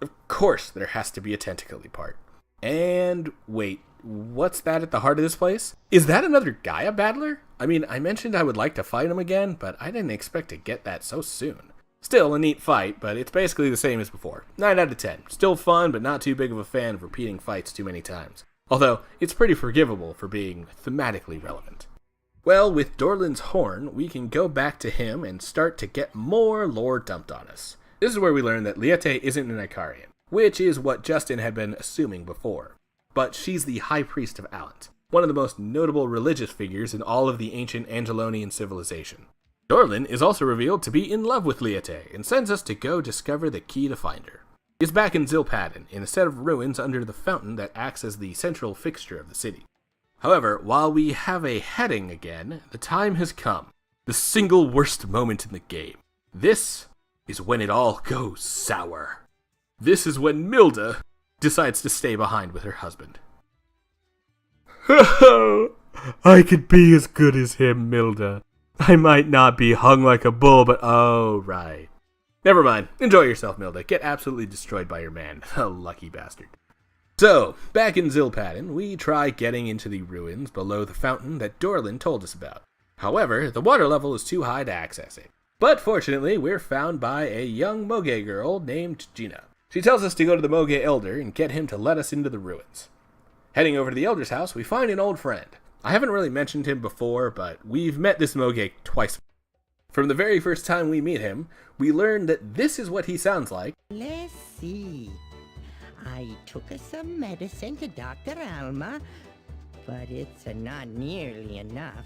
Of course there has to be a tentacly part. And wait, what's that at the heart of this place? Is that another Gaia battler? I mean, I mentioned I would like to fight him again, but I didn't expect to get that so soon. Still a neat fight, but it's basically the same as before. 9 out of 10. Still fun, but not too big of a fan of repeating fights too many times. Although, it's pretty forgivable for being thematically relevant. Well, with Dorlin's horn, we can go back to him and start to get more lore dumped on us. This is where we learn that Liete isn't an Icarian, which is what Justin had been assuming before. But she's the High Priest of Alent, one of the most notable religious figures in all of the ancient Angelonian civilization. Dorlin is also revealed to be in love with Liete and sends us to go discover the key to find her. He's back in Zilpadin, in a set of ruins under the fountain that acts as the central fixture of the city. However, while we have a heading again, the time has come. The single worst moment in the game. This is when it all goes sour. This is when Milda decides to stay behind with her husband. I could be as good as him, Milda. I might not be hung like a bull, but oh, right. Never mind. Enjoy yourself, Milda. Get absolutely destroyed by your man. A lucky bastard. So, back in Zilpadin, we try getting into the ruins below the fountain that Dorlin told us about. However, the water level is too high to access it. But fortunately, we're found by a young Moge girl named Gina. She tells us to go to the Moge Elder and get him to let us into the ruins. Heading over to the Elder's house, we find an old friend. I haven't really mentioned him before, but we've met this Moge twice. From the very first time we meet him, we learn that this is what he sounds like. Let's see. I took some medicine to Dr. Alma, but it's not nearly enough.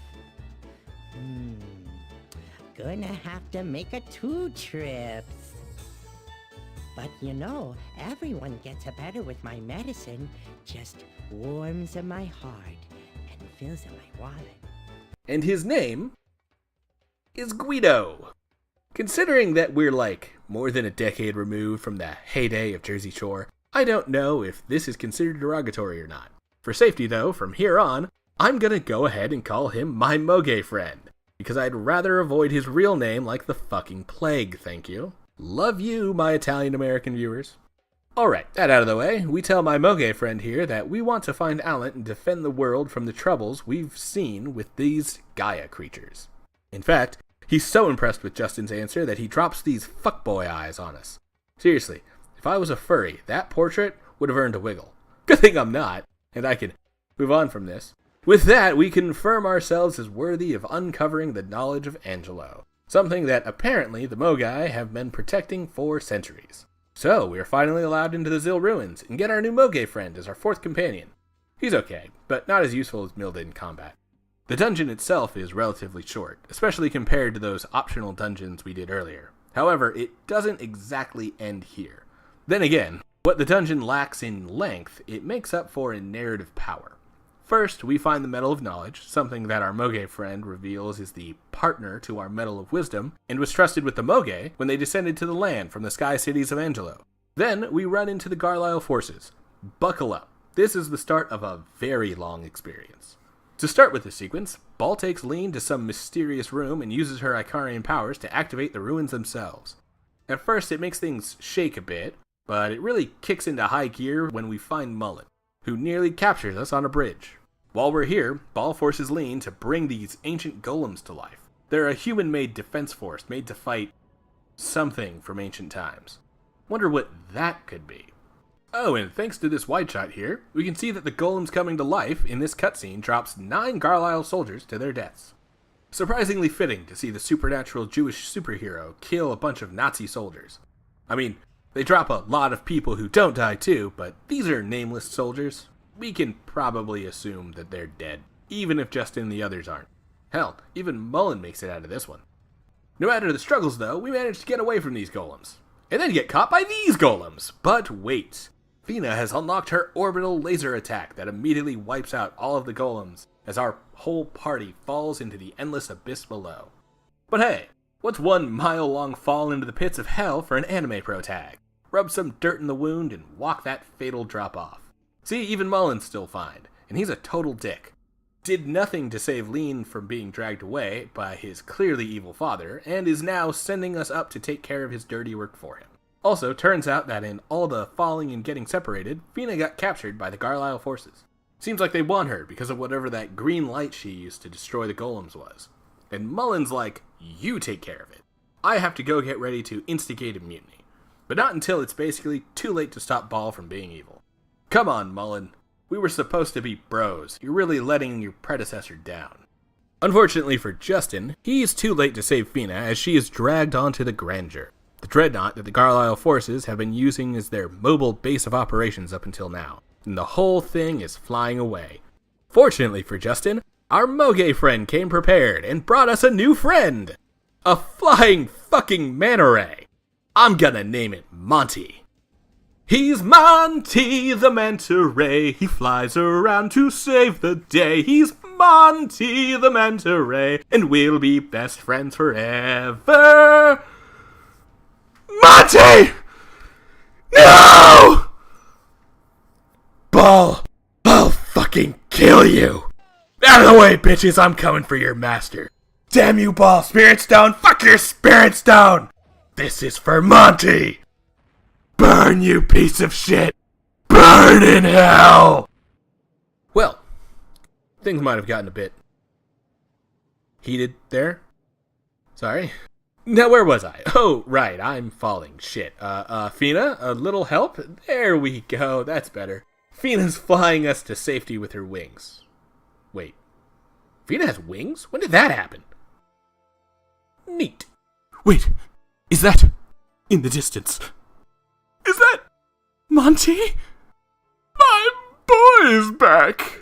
Gonna have to make 2 trips. But you know, everyone gets better with my medicine. Just warms my heart and fills my wallet. And his name is Guido. Considering that we're like more than a decade removed from the heyday of Jersey Shore, I don't know if this is considered derogatory or not. For safety though, from here on, I'm gonna go ahead and call him my Moge friend, because I'd rather avoid his real name like the fucking plague, thank you. Love you, my Italian-American viewers. Alright, that out of the way, we tell my Moge friend here that we want to find Alan and defend the world from the troubles we've seen with these Gaia creatures. In fact, he's so impressed with Justin's answer that he drops these fuckboy eyes on us. Seriously, if I was a furry, that portrait would have earned a wiggle. Good thing I'm not, and I can move on from this. With that, we confirm ourselves as worthy of uncovering the knowledge of Angelo, something that apparently the Mogai have been protecting for centuries. So, we are finally allowed into the Zil ruins, and get our new Moge friend as our fourth companion. He's okay, but not as useful as Milda in combat. The dungeon itself is relatively short, especially compared to those optional dungeons we did earlier. However, it doesn't exactly end here. Then again, what the dungeon lacks in length, it makes up for in narrative power. First, we find the Medal of Knowledge, something that our Moge friend reveals is the partner to our Medal of Wisdom, and was trusted with the Moge when they descended to the land from the sky cities of Angelo. Then, we run into the Garlisle forces. Buckle up. This is the start of a very long experience. To start with the sequence, Ball takes Lean to some mysterious room and uses her Icarian powers to activate the ruins themselves. At first, it makes things shake a bit, but it really kicks into high gear when we find Mullen, who nearly captures us on a bridge. While we're here, Ball forces Lean to bring these ancient golems to life. They're a human-made defense force made to fight something from ancient times. Wonder what that could be. Oh, and thanks to this wide shot here, we can see that the golems coming to life in this cutscene drops 9 Garlisle soldiers to their deaths. Surprisingly fitting to see the supernatural Jewish superhero kill a bunch of Nazi soldiers. I mean, they drop a lot of people who don't die too, but these are nameless soldiers. We can probably assume that they're dead, even if Justin and the others aren't. Hell, even Mullen makes it out of this one. No matter the struggles though, we manage to get away from these golems. And then get caught by these golems! But wait! Fina has unlocked her orbital laser attack that immediately wipes out all of the golems as our whole party falls into the endless abyss below. But hey, what's 1 mile-long fall into the pits of hell for an anime pro tag? Rub some dirt in the wound and walk that fatal drop off. See, even Mullen's still fine, and he's a total dick. Did nothing to save Lean from being dragged away by his clearly evil father, and is now sending us up to take care of his dirty work for him. Also, turns out that in all the falling and getting separated, Fina got captured by the Garlisle forces. Seems like they want her because of whatever that green light she used to destroy the golems was. And Mullen's like, you take care of it. I have to go get ready to instigate a mutiny. But not until it's basically too late to stop Ball from being evil. Come on, Mullen. We were supposed to be bros. You're really letting your predecessor down. Unfortunately for Justin, he's too late to save Fina as she is dragged onto the Grandeur, the dreadnought that the Garlisle forces have been using as their mobile base of operations up until now, and the whole thing is flying away. Fortunately for Justin, our Moge friend came prepared and brought us a new friend! A flying fucking manta ray! I'm gonna name it Monty. He's Monty the Manta Ray, he flies around to save the day. He's Monty the Manta Ray, and we'll be best friends forever. Monty! No! Ball, I'll fucking kill you. Out of the way, bitches, I'm coming for your master. Damn you, Ball, Spirit Stone, fuck your Spirit Stone! This is for Monty! Burn, you piece of shit! Burn in hell! Well, things might have gotten a bit heated there. Sorry. Now, where was I? Oh, right, I'm falling. Shit. Fina, a little help? There we go, that's better. Fina's flying us to safety with her wings. Wait. Fina has wings? When did that happen? Neat. Wait, is that in the distance? Is that Monty? My boy's back!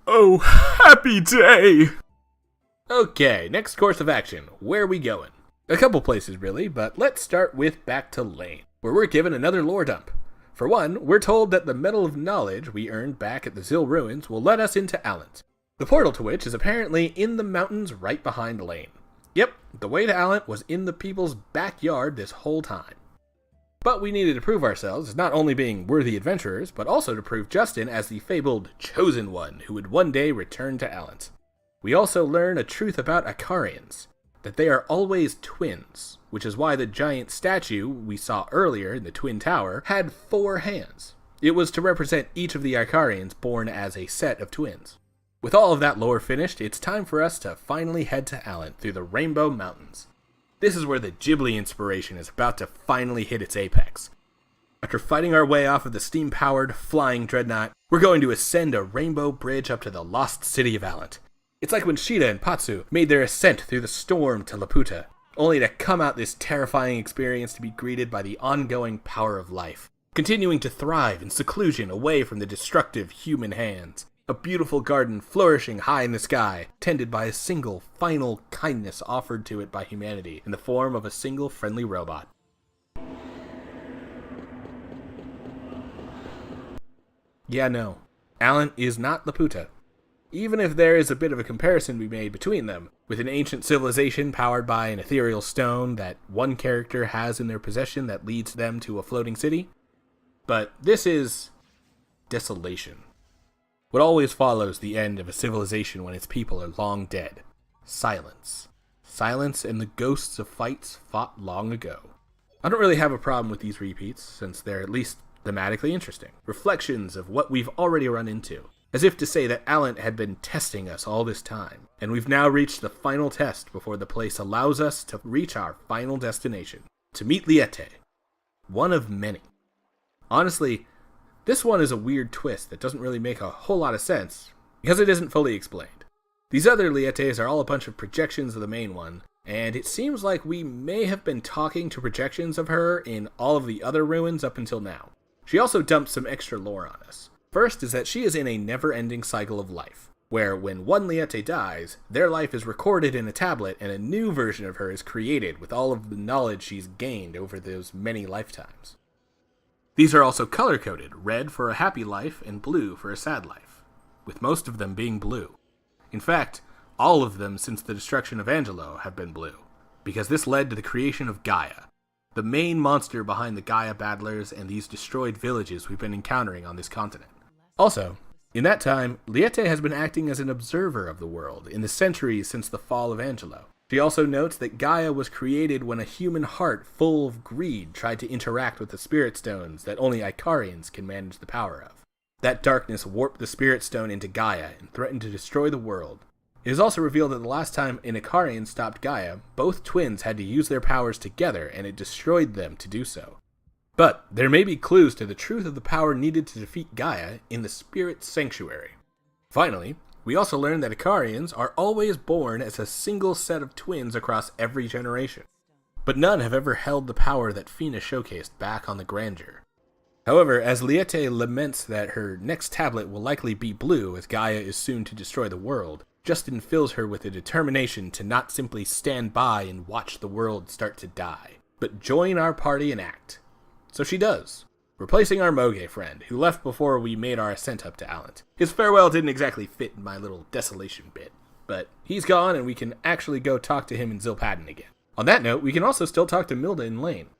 Oh, happy day! Okay, next course of action. Where are we going? A couple places, really, but let's start with back to Lane. where we're given another lore dump. For one, we're told that the Medal of Knowledge we earned back at the Zil Ruins will let us into Alent, the portal to which is apparently in the mountains right behind Lane. Yep, the way to Alent was in the people's backyard this whole time. But we needed to prove ourselves as not only being worthy adventurers, but also to prove Justin as the fabled Chosen One who would one day return to Alent. We also learn a truth about Icarians, that they are always twins, which is why the giant statue we saw earlier in the Twin Tower had 4 hands. It was to represent each of the Icarians born as a set of twins. With all of that lore finished, it's time for us to finally head to Alent through the Rainbow Mountains. This is where the Ghibli inspiration is about to finally hit its apex. After fighting our way off of the steam-powered, flying dreadnought, we're going to ascend a rainbow bridge up to the lost city of Alent. It's like when Shida and Patsu made their ascent through the storm to Laputa, only to come out this terrifying experience to be greeted by the ongoing power of life, continuing to thrive in seclusion away from the destructive human hands. A beautiful garden flourishing high in the sky, tended by a single, final kindness offered to it by humanity in the form of a single friendly robot. Yeah, no. Alent is not Laputa. Even if there is a bit of a comparison to be made between them, with an ancient civilization powered by an ethereal stone that one character has in their possession that leads them to a floating city. But this is desolation. What always follows the end of a civilization when its people are long dead? Silence. Silence and the ghosts of fights fought long ago. I don't really have a problem with these repeats, since they're at least thematically interesting. Reflections of what we've already run into. As if to say that Alent had been testing us all this time, and we've now reached the final test before the place allows us to reach our final destination. To meet Liete. One of many. Honestly, this one is a weird twist that doesn't really make a whole lot of sense, because it isn't fully explained. These other Lietes are all a bunch of projections of the main one, and it seems like we may have been talking to projections of her in all of the other ruins up until now. She also dumps some extra lore on us. First is that she is in a never-ending cycle of life, where when one Liete dies, their life is recorded in a tablet and a new version of her is created with all of the knowledge she's gained over those many lifetimes. These are also color-coded, red for a happy life and blue for a sad life, with most of them being blue. In fact, all of them since the destruction of Angelo have been blue, because this led to the creation of Gaia, the main monster behind the Gaia battlers and these destroyed villages we've been encountering on this continent. Also, in that time, Liete has been acting as an observer of the world in the centuries since the fall of Angelo. She also notes that Gaia was created when a human heart full of greed tried to interact with the spirit stones that only Icarians can manage the power of. That darkness warped the spirit stone into Gaia and threatened to destroy the world. It is also revealed that the last time an Icarian stopped Gaia, both twins had to use their powers together and it destroyed them to do so. But there may be clues to the truth of the power needed to defeat Gaia in the Spirit Sanctuary. Finally, we also learn that Icarians are always born as a single set of twins across every generation. But none have ever held the power that Fina showcased back on the Grandeur. However, as Liete laments that her next tablet will likely be blue as Gaia is soon to destroy the world, Justin fills her with a determination to not simply stand by and watch the world start to die, but join our party and act. So she does, replacing our Moge friend, who left before we made our ascent up to Alent. His farewell didn't exactly fit in my little desolation bit, but he's gone and we can actually go talk to him in Zilpaden again. On that note, we can also still talk to Milda in Lane.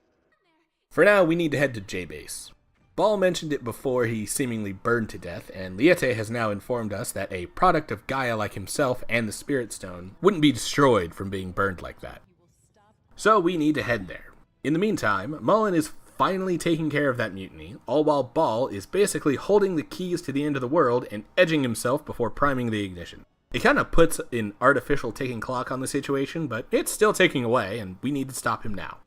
For now, we need to head to J-Base. Ball mentioned it before he seemingly burned to death, and Liete has now informed us that a product of Gaia like himself and the Spirit Stone wouldn't be destroyed from being burned like that. So we need to head there. In the meantime, Mullen is finally taking care of that mutiny, all while Ball is basically holding the keys to the end of the world and edging himself before priming the ignition. It kind of puts an artificial ticking clock on the situation, but it's still ticking away, and we need to stop him now.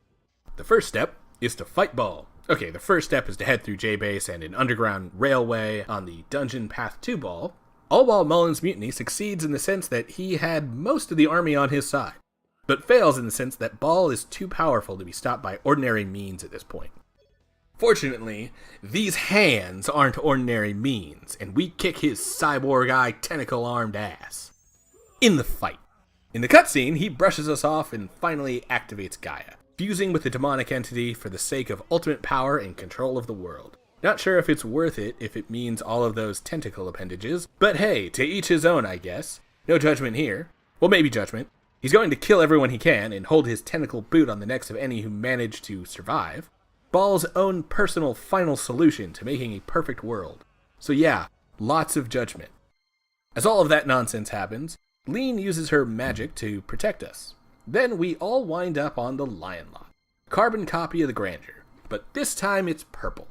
The first step is to fight Ball. Okay, the first step is to head through J-Base and an underground railway on the dungeon path to Ball, all while Mullen's mutiny succeeds in the sense that he had most of the army on his side, but fails in the sense that Ball is too powerful to be stopped by ordinary means at this point. Fortunately, these hands aren't ordinary means, and we kick his cyborg-eye tentacle-armed ass. In the fight. In the cutscene, he brushes us off and finally activates Gaia. fusing with the demonic entity for the sake of ultimate power and control of the world. Not sure if it's worth it if it means all of those tentacle appendages, but hey, to each his own, I guess. No judgment here. Well, maybe judgment. He's going to kill everyone he can and hold his tentacle boot on the necks of any who manage to survive. Ball's own personal final solution to making a perfect world. So yeah, lots of judgment. As all of that nonsense happens, Lean uses her magic to protect us. Then we all wind up on the Lion Lot, carbon copy of the Grandia, but this time it's purple.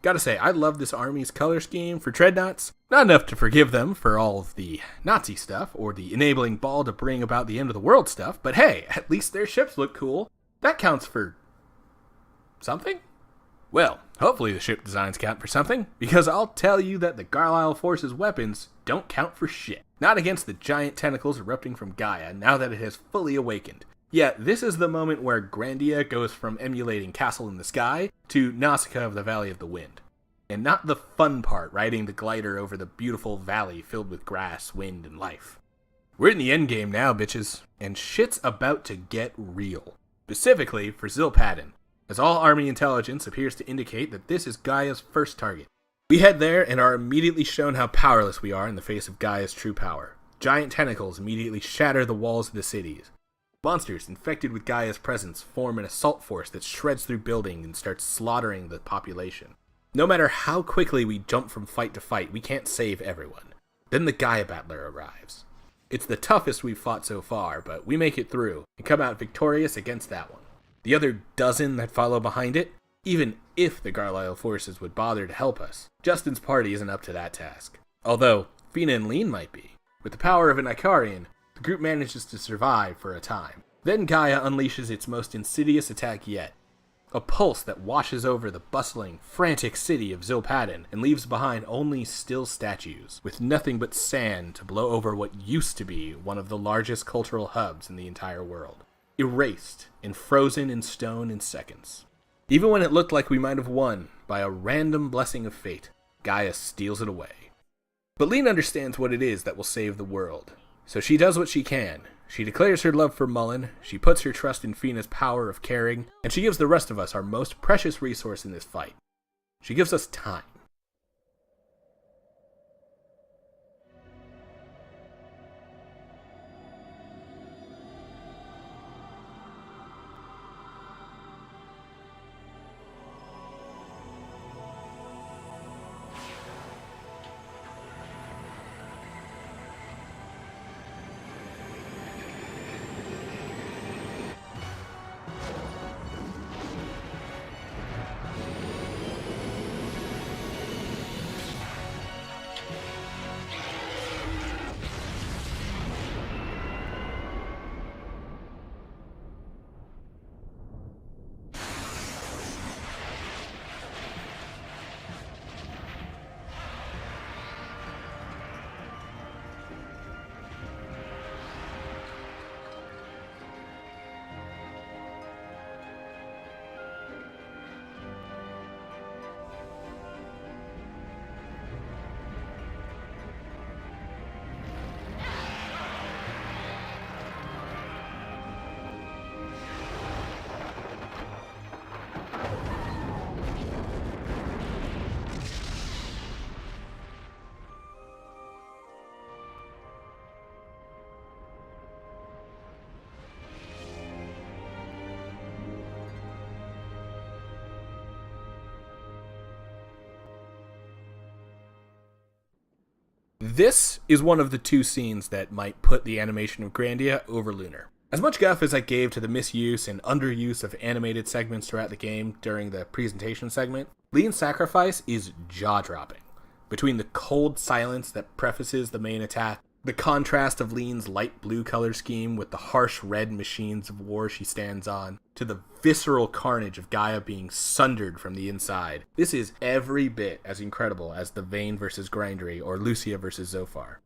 Gotta say, I love this army's color scheme for Dreadnoughts. Not enough to forgive them for all of the Nazi stuff, or the enabling Ball to bring about the end of the world stuff, but hey, at least their ships look cool. That counts for something? Well, hopefully the ship designs count for something, because I'll tell you that the Garlisle Force's weapons don't count for shit. Not against the giant tentacles erupting from Gaia now that it has fully awakened. Yeah, this is the moment where Grandia goes from emulating Castle in the Sky to Nausicaa of the Valley of the Wind. And not the fun part, riding the glider over the beautiful valley filled with grass, wind, and life. We're in the endgame now, bitches, and shit's about to get real. Specifically for Zilpaden, as all army intelligence appears to indicate that this is Gaia's first target. We head there and are immediately shown how powerless we are in the face of Gaia's true power. Giant tentacles immediately shatter the walls of the cities. Monsters infected with Gaia's presence form an assault force that shreds through buildings and starts slaughtering the population. No matter how quickly we jump from fight to fight, we can't save everyone. Then the Gaia Battler arrives. It's the toughest we've fought so far, but we make it through and come out victorious against that one. The other dozen that follow behind it, even if the Garlisle forces would bother to help us, Justin's party isn't up to that task. Although, Fina and Lean might be. With the power of an Icarian, the group manages to survive for a time. Then Gaia unleashes its most insidious attack yet. A pulse that washes over the bustling, frantic city of Zilpaden and leaves behind only still statues, with nothing but sand to blow over what used to be one of the largest cultural hubs in the entire world. Erased and frozen in stone in seconds. Even when it looked like we might have won, by a random blessing of fate, Gaia steals it away. But Lean understands what it is that will save the world. So she does what she can. She declares her love for Mullen, she puts her trust in Fina's power of caring, and she gives the rest of us our most precious resource in this fight. She gives us time. This is one of the two scenes that might put the animation of Grandia over Lunar. As much guff as I gave to the misuse and underuse of animated segments throughout the game during the presentation segment, Lean's sacrifice is jaw-dropping. Between the cold silence that prefaces the main attack, the contrast of Lean's light blue color scheme with the harsh red machines of war she stands on, to the visceral carnage of Gaia being sundered from the inside, this is every bit as incredible as the Vayne vs. Grindery or Lucia vs. Zophar.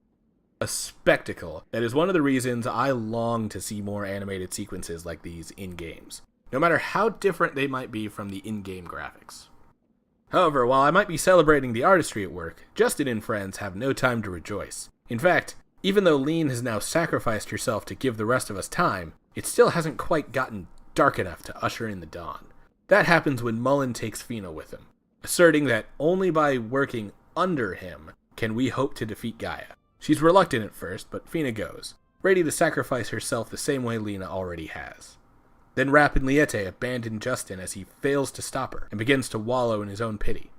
A spectacle that is one of the reasons I long to see more animated sequences like these in games, no matter how different they might be from the in-game graphics. However, while I might be celebrating the artistry at work, Justin and friends have no time to rejoice. In fact, even though Lean has now sacrificed herself to give the rest of us time, it still hasn't quite gotten dark enough to usher in the dawn. That happens when Mullen takes Fina with him, asserting that only by working under him can we hope to defeat Gaia. She's reluctant at first, but Fina goes, ready to sacrifice herself the same way Lena already has. Then Rapp and Liete abandon Justin as he fails to stop her and begins to wallow in his own pity.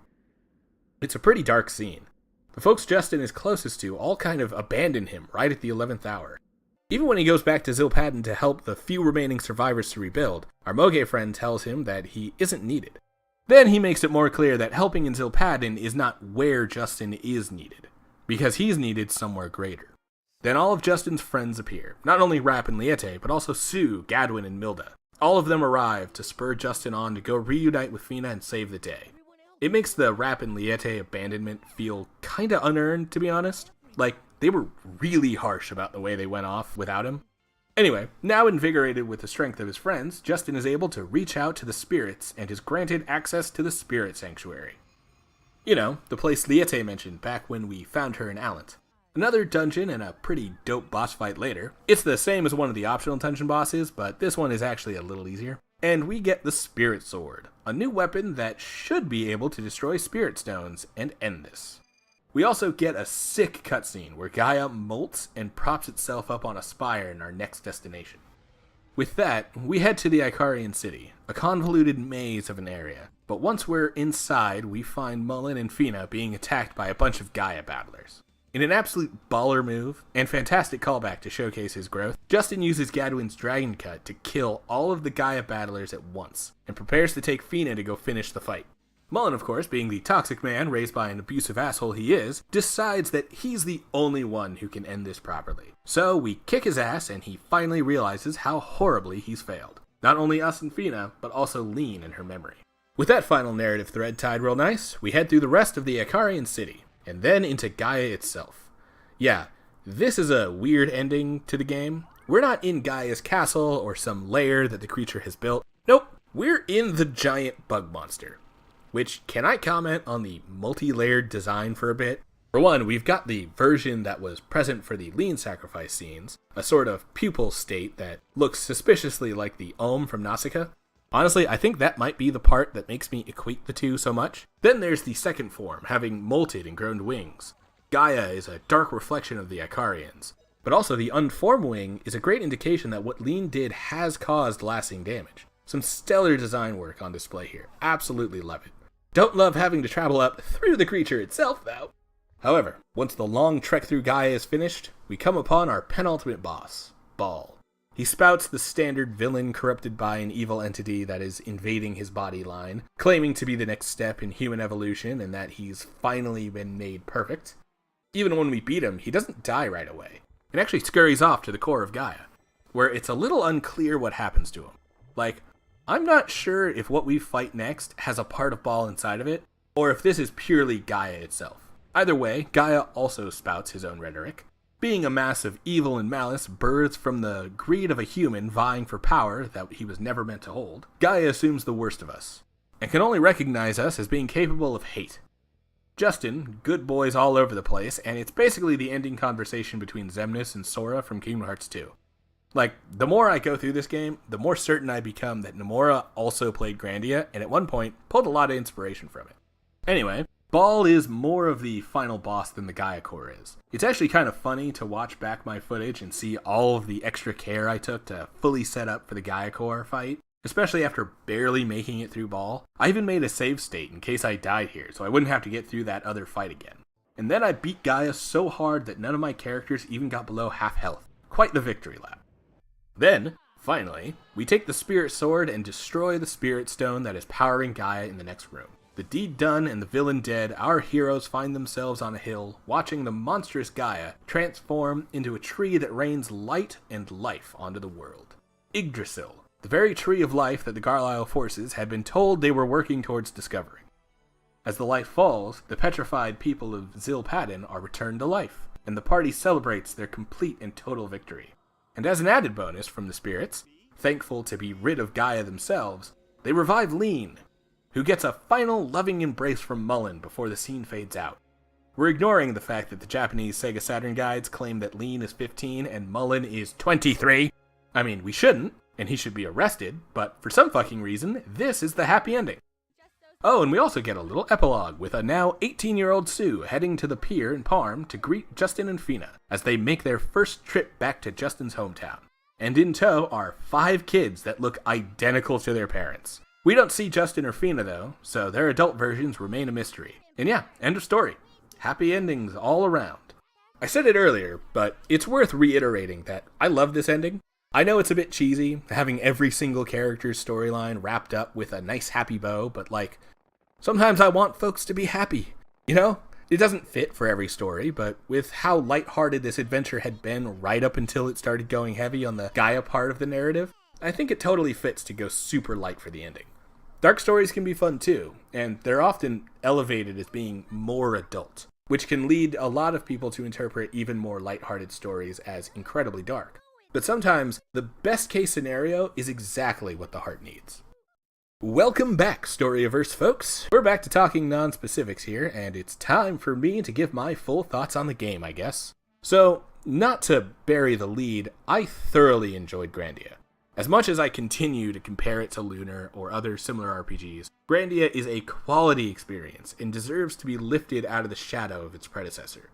It's a pretty dark scene. The folks Justin is closest to all kind of abandon him right at the 11th hour. Even when he goes back to Zilpadin to help the few remaining survivors to rebuild, our Moge friend tells him that he isn't needed. Then he makes it more clear that helping in Zilpadin is not where Justin is needed, because he's needed somewhere greater. Then all of Justin's friends appear, not only Rapp and Liete, but also Sue, Gadwin, and Milda. All of them arrive to spur Justin on to go reunite with Fina and save the day. It makes the Rapp and Liete abandonment feel kinda unearned, to be honest. Like, they were really harsh about the way they went off without him. Anyway, now invigorated with the strength of his friends, Justin is able to reach out to the spirits and is granted access to the Spirit Sanctuary. You know, the place Liete mentioned back when we found her in Allant. Another dungeon and a pretty dope boss fight later. It's the same as one of the optional dungeon bosses, but this one is actually a little easier. And we get the Spirit Sword, a new weapon that should be able to destroy Spirit Stones and end this. We also get a sick cutscene where Gaia molts and props itself up on a spire in our next destination. With that, we head to the Icarian city, a convoluted maze of an area, but once we're inside, we find Mullen and Fina being attacked by a bunch of Gaia battlers. In an absolute baller move, and fantastic callback to showcase his growth, Justin uses Gadwin's Dragon Cut to kill all of the Gaia battlers at once, and prepares to take Fina to go finish the fight. Mullen, of course, being the toxic man raised by an abusive asshole he is, decides that he's the only one who can end this properly. So we kick his ass, and he finally realizes how horribly he's failed. Not only us and Fina, but also Lean in her memory. With that final narrative thread tied real nice, we head through the rest of the Icarian city, and then into Gaia itself. Yeah, this is a weird ending to the game. We're not in Gaia's castle or some lair that the creature has built. Nope, we're in the giant bug monster. Which, can I comment on the multi-layered design for a bit? For one, we've got the version that was present for the Lean sacrifice scenes, a sort of pupil state that looks suspiciously like the Ohm from Nausicaa. Honestly, I think that might be the part that makes me equate the two so much. Then there's the second form, having molted and grown wings. Gaia is a dark reflection of the Icarians, but also the unformed wing is a great indication that what Lean did has caused lasting damage. Some stellar design work on display here. Absolutely love it. Don't love having to travel up through the creature itself, though. However, once the long trek through Gaia is finished, we come upon our penultimate boss, Ball. He spouts the standard villain corrupted by an evil entity that is invading his body line, claiming to be the next step in human evolution and that he's finally been made perfect. Even when we beat him, he doesn't die right away, and actually scurries off to the core of Gaia, where it's a little unclear what happens to him. Like, I'm not sure if what we fight next has a part of Ball inside of it, or if this is purely Gaia itself. Either way, Gaia also spouts his own rhetoric. Being a mass of evil and malice birthed from the greed of a human vying for power that he was never meant to hold, Gaia assumes the worst of us, and can only recognize us as being capable of hate. Justin, good boys all over the place, and it's basically the ending conversation between Xemnas and Sora from Kingdom Hearts 2. Like, the more I go through this game, the more certain I become that Nomura also played Grandia, and at one point, pulled a lot of inspiration from it. Anyway, Ball is more of the final boss than the Gaia core is. It's actually kind of funny to watch back my footage and see all of the extra care I took to fully set up for the Gaia core fight, especially after barely making it through Ball. I even made a save state in case I died here, so I wouldn't have to get through that other fight again. And then I beat Gaia so hard that none of my characters even got below half health. Quite the victory lap. Then, finally, we take the Spirit Sword and destroy the Spirit Stone that is powering Gaia in the next room. The deed done and the villain dead, our heroes find themselves on a hill, watching the monstrous Gaia transform into a tree that rains light and life onto the world. Yggdrasil, the very tree of life that the Garlisle forces had been told they were working towards discovering. As the light falls, the petrified people of Zilpadin are returned to life, and the party celebrates their complete and total victory. And as an added bonus from the spirits, thankful to be rid of Gaia themselves, they revive Lean, who gets a final loving embrace from Mullen before the scene fades out. We're ignoring the fact that the Japanese Sega Saturn guides claim that Lean is 15 and Mullen is 23. I mean, we shouldn't, and he should be arrested, but for some fucking reason, this is the happy ending. Oh, and we also get a little epilogue with a now 18-year-old Sue heading to the pier in Parm to greet Justin and Fina as they make their first trip back to Justin's hometown. And in tow are 5 kids that look identical to their parents. We don't see Justin or Fina though, so their adult versions remain a mystery. And yeah, end of story. Happy endings all around. I said it earlier, but it's worth reiterating that I love this ending. I know it's a bit cheesy, having every single character's storyline wrapped up with a nice happy bow, but like, sometimes I want folks to be happy, you know? It doesn't fit for every story, but with how lighthearted this adventure had been right up until it started going heavy on the Gaia part of the narrative, I think it totally fits to go super light for the ending. Dark stories can be fun too, and they're often elevated as being more adult, which can lead a lot of people to interpret even more lighthearted stories as incredibly dark. But sometimes, the best case scenario is exactly what the heart needs. Welcome back, Storyiverse folks! We're back to talking non-specifics here, and it's time for me to give my full thoughts on the game, I guess. So, not to bury the lead, I thoroughly enjoyed Grandia. As much as I continue to compare it to Lunar or other similar RPGs, Grandia is a quality experience and deserves to be lifted out of the shadow of its predecessor.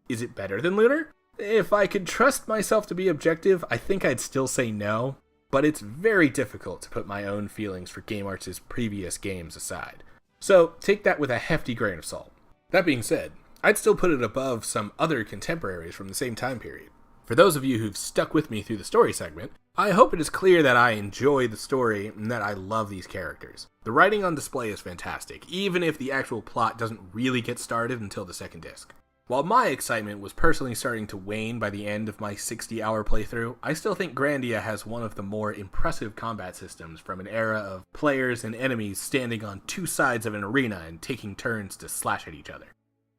Is it better than Lunar? If I could trust myself to be objective, I think I'd still say no. But it's very difficult to put my own feelings for Game Arts' previous games aside. So take that with a hefty grain of salt. That being said, I'd still put it above some other contemporaries from the same time period. For those of you who've stuck with me through the story segment, I hope it is clear that I enjoy the story and that I love these characters. The writing on display is fantastic, even if the actual plot doesn't really get started until the second disc. While my excitement was personally starting to wane by the end of my 60-hour playthrough, I still think Grandia has one of the more impressive combat systems from an era of players and enemies standing on 2 sides of an arena and taking turns to slash at each other.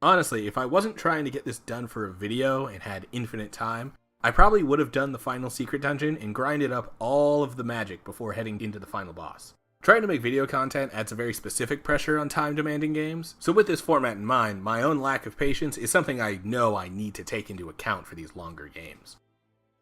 Honestly, if I wasn't trying to get this done for a video and had infinite time, I probably would have done the final secret dungeon and grinded up all of the magic before heading into the final boss. Trying to make video content adds a very specific pressure on time-demanding games, so with this format in mind, my own lack of patience is something I know I need to take into account for these longer games.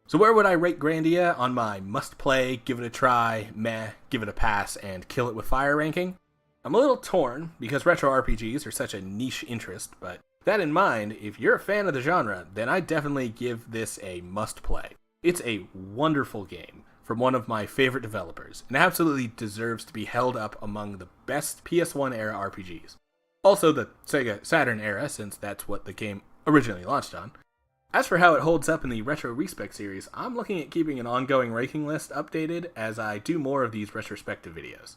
So where would I rate Grandia on my must-play, give it a try, meh, give it a pass, and kill it with fire ranking? I'm a little torn, because retro RPGs are such a niche interest, but that in mind, if you're a fan of the genre, then I definitely give this a must-play. It's a wonderful game from one of my favorite developers, and absolutely deserves to be held up among the best PS1 era RPGs. Also the Sega Saturn era, since that's what the game originally launched on. As for how it holds up in the Retro Respect series, I'm looking at keeping an ongoing ranking list updated as I do more of these retrospective videos.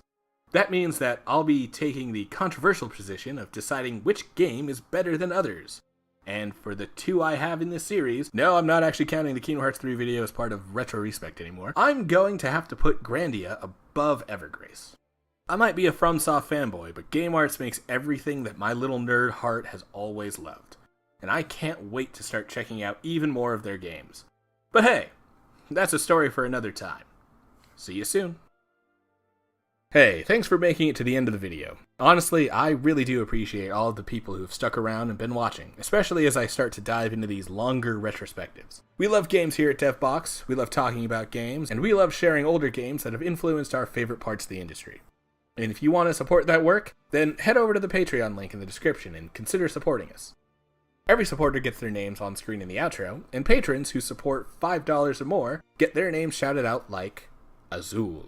That means that I'll be taking the controversial position of deciding which game is better than others. And for the 2 I have in this series, no, I'm not actually counting the Kingdom Hearts 3 video as part of Retro Respect anymore, I'm going to have to put Grandia above Evergrace. I might be a FromSoft fanboy, but Game Arts makes everything that my little nerd heart has always loved. And I can't wait to start checking out even more of their games. But hey, that's a story for another time. See you soon. Hey, thanks for making it to the end of the video. Honestly, I really do appreciate all of the people who've stuck around and been watching, especially as I start to dive into these longer retrospectives. We love games here at DevBox, we love talking about games, and we love sharing older games that have influenced our favorite parts of the industry. And if you want to support that work, then head over to the Patreon link in the description and consider supporting us. Every supporter gets their names on screen in the outro, and patrons who support $5 or more get their names shouted out like Azul.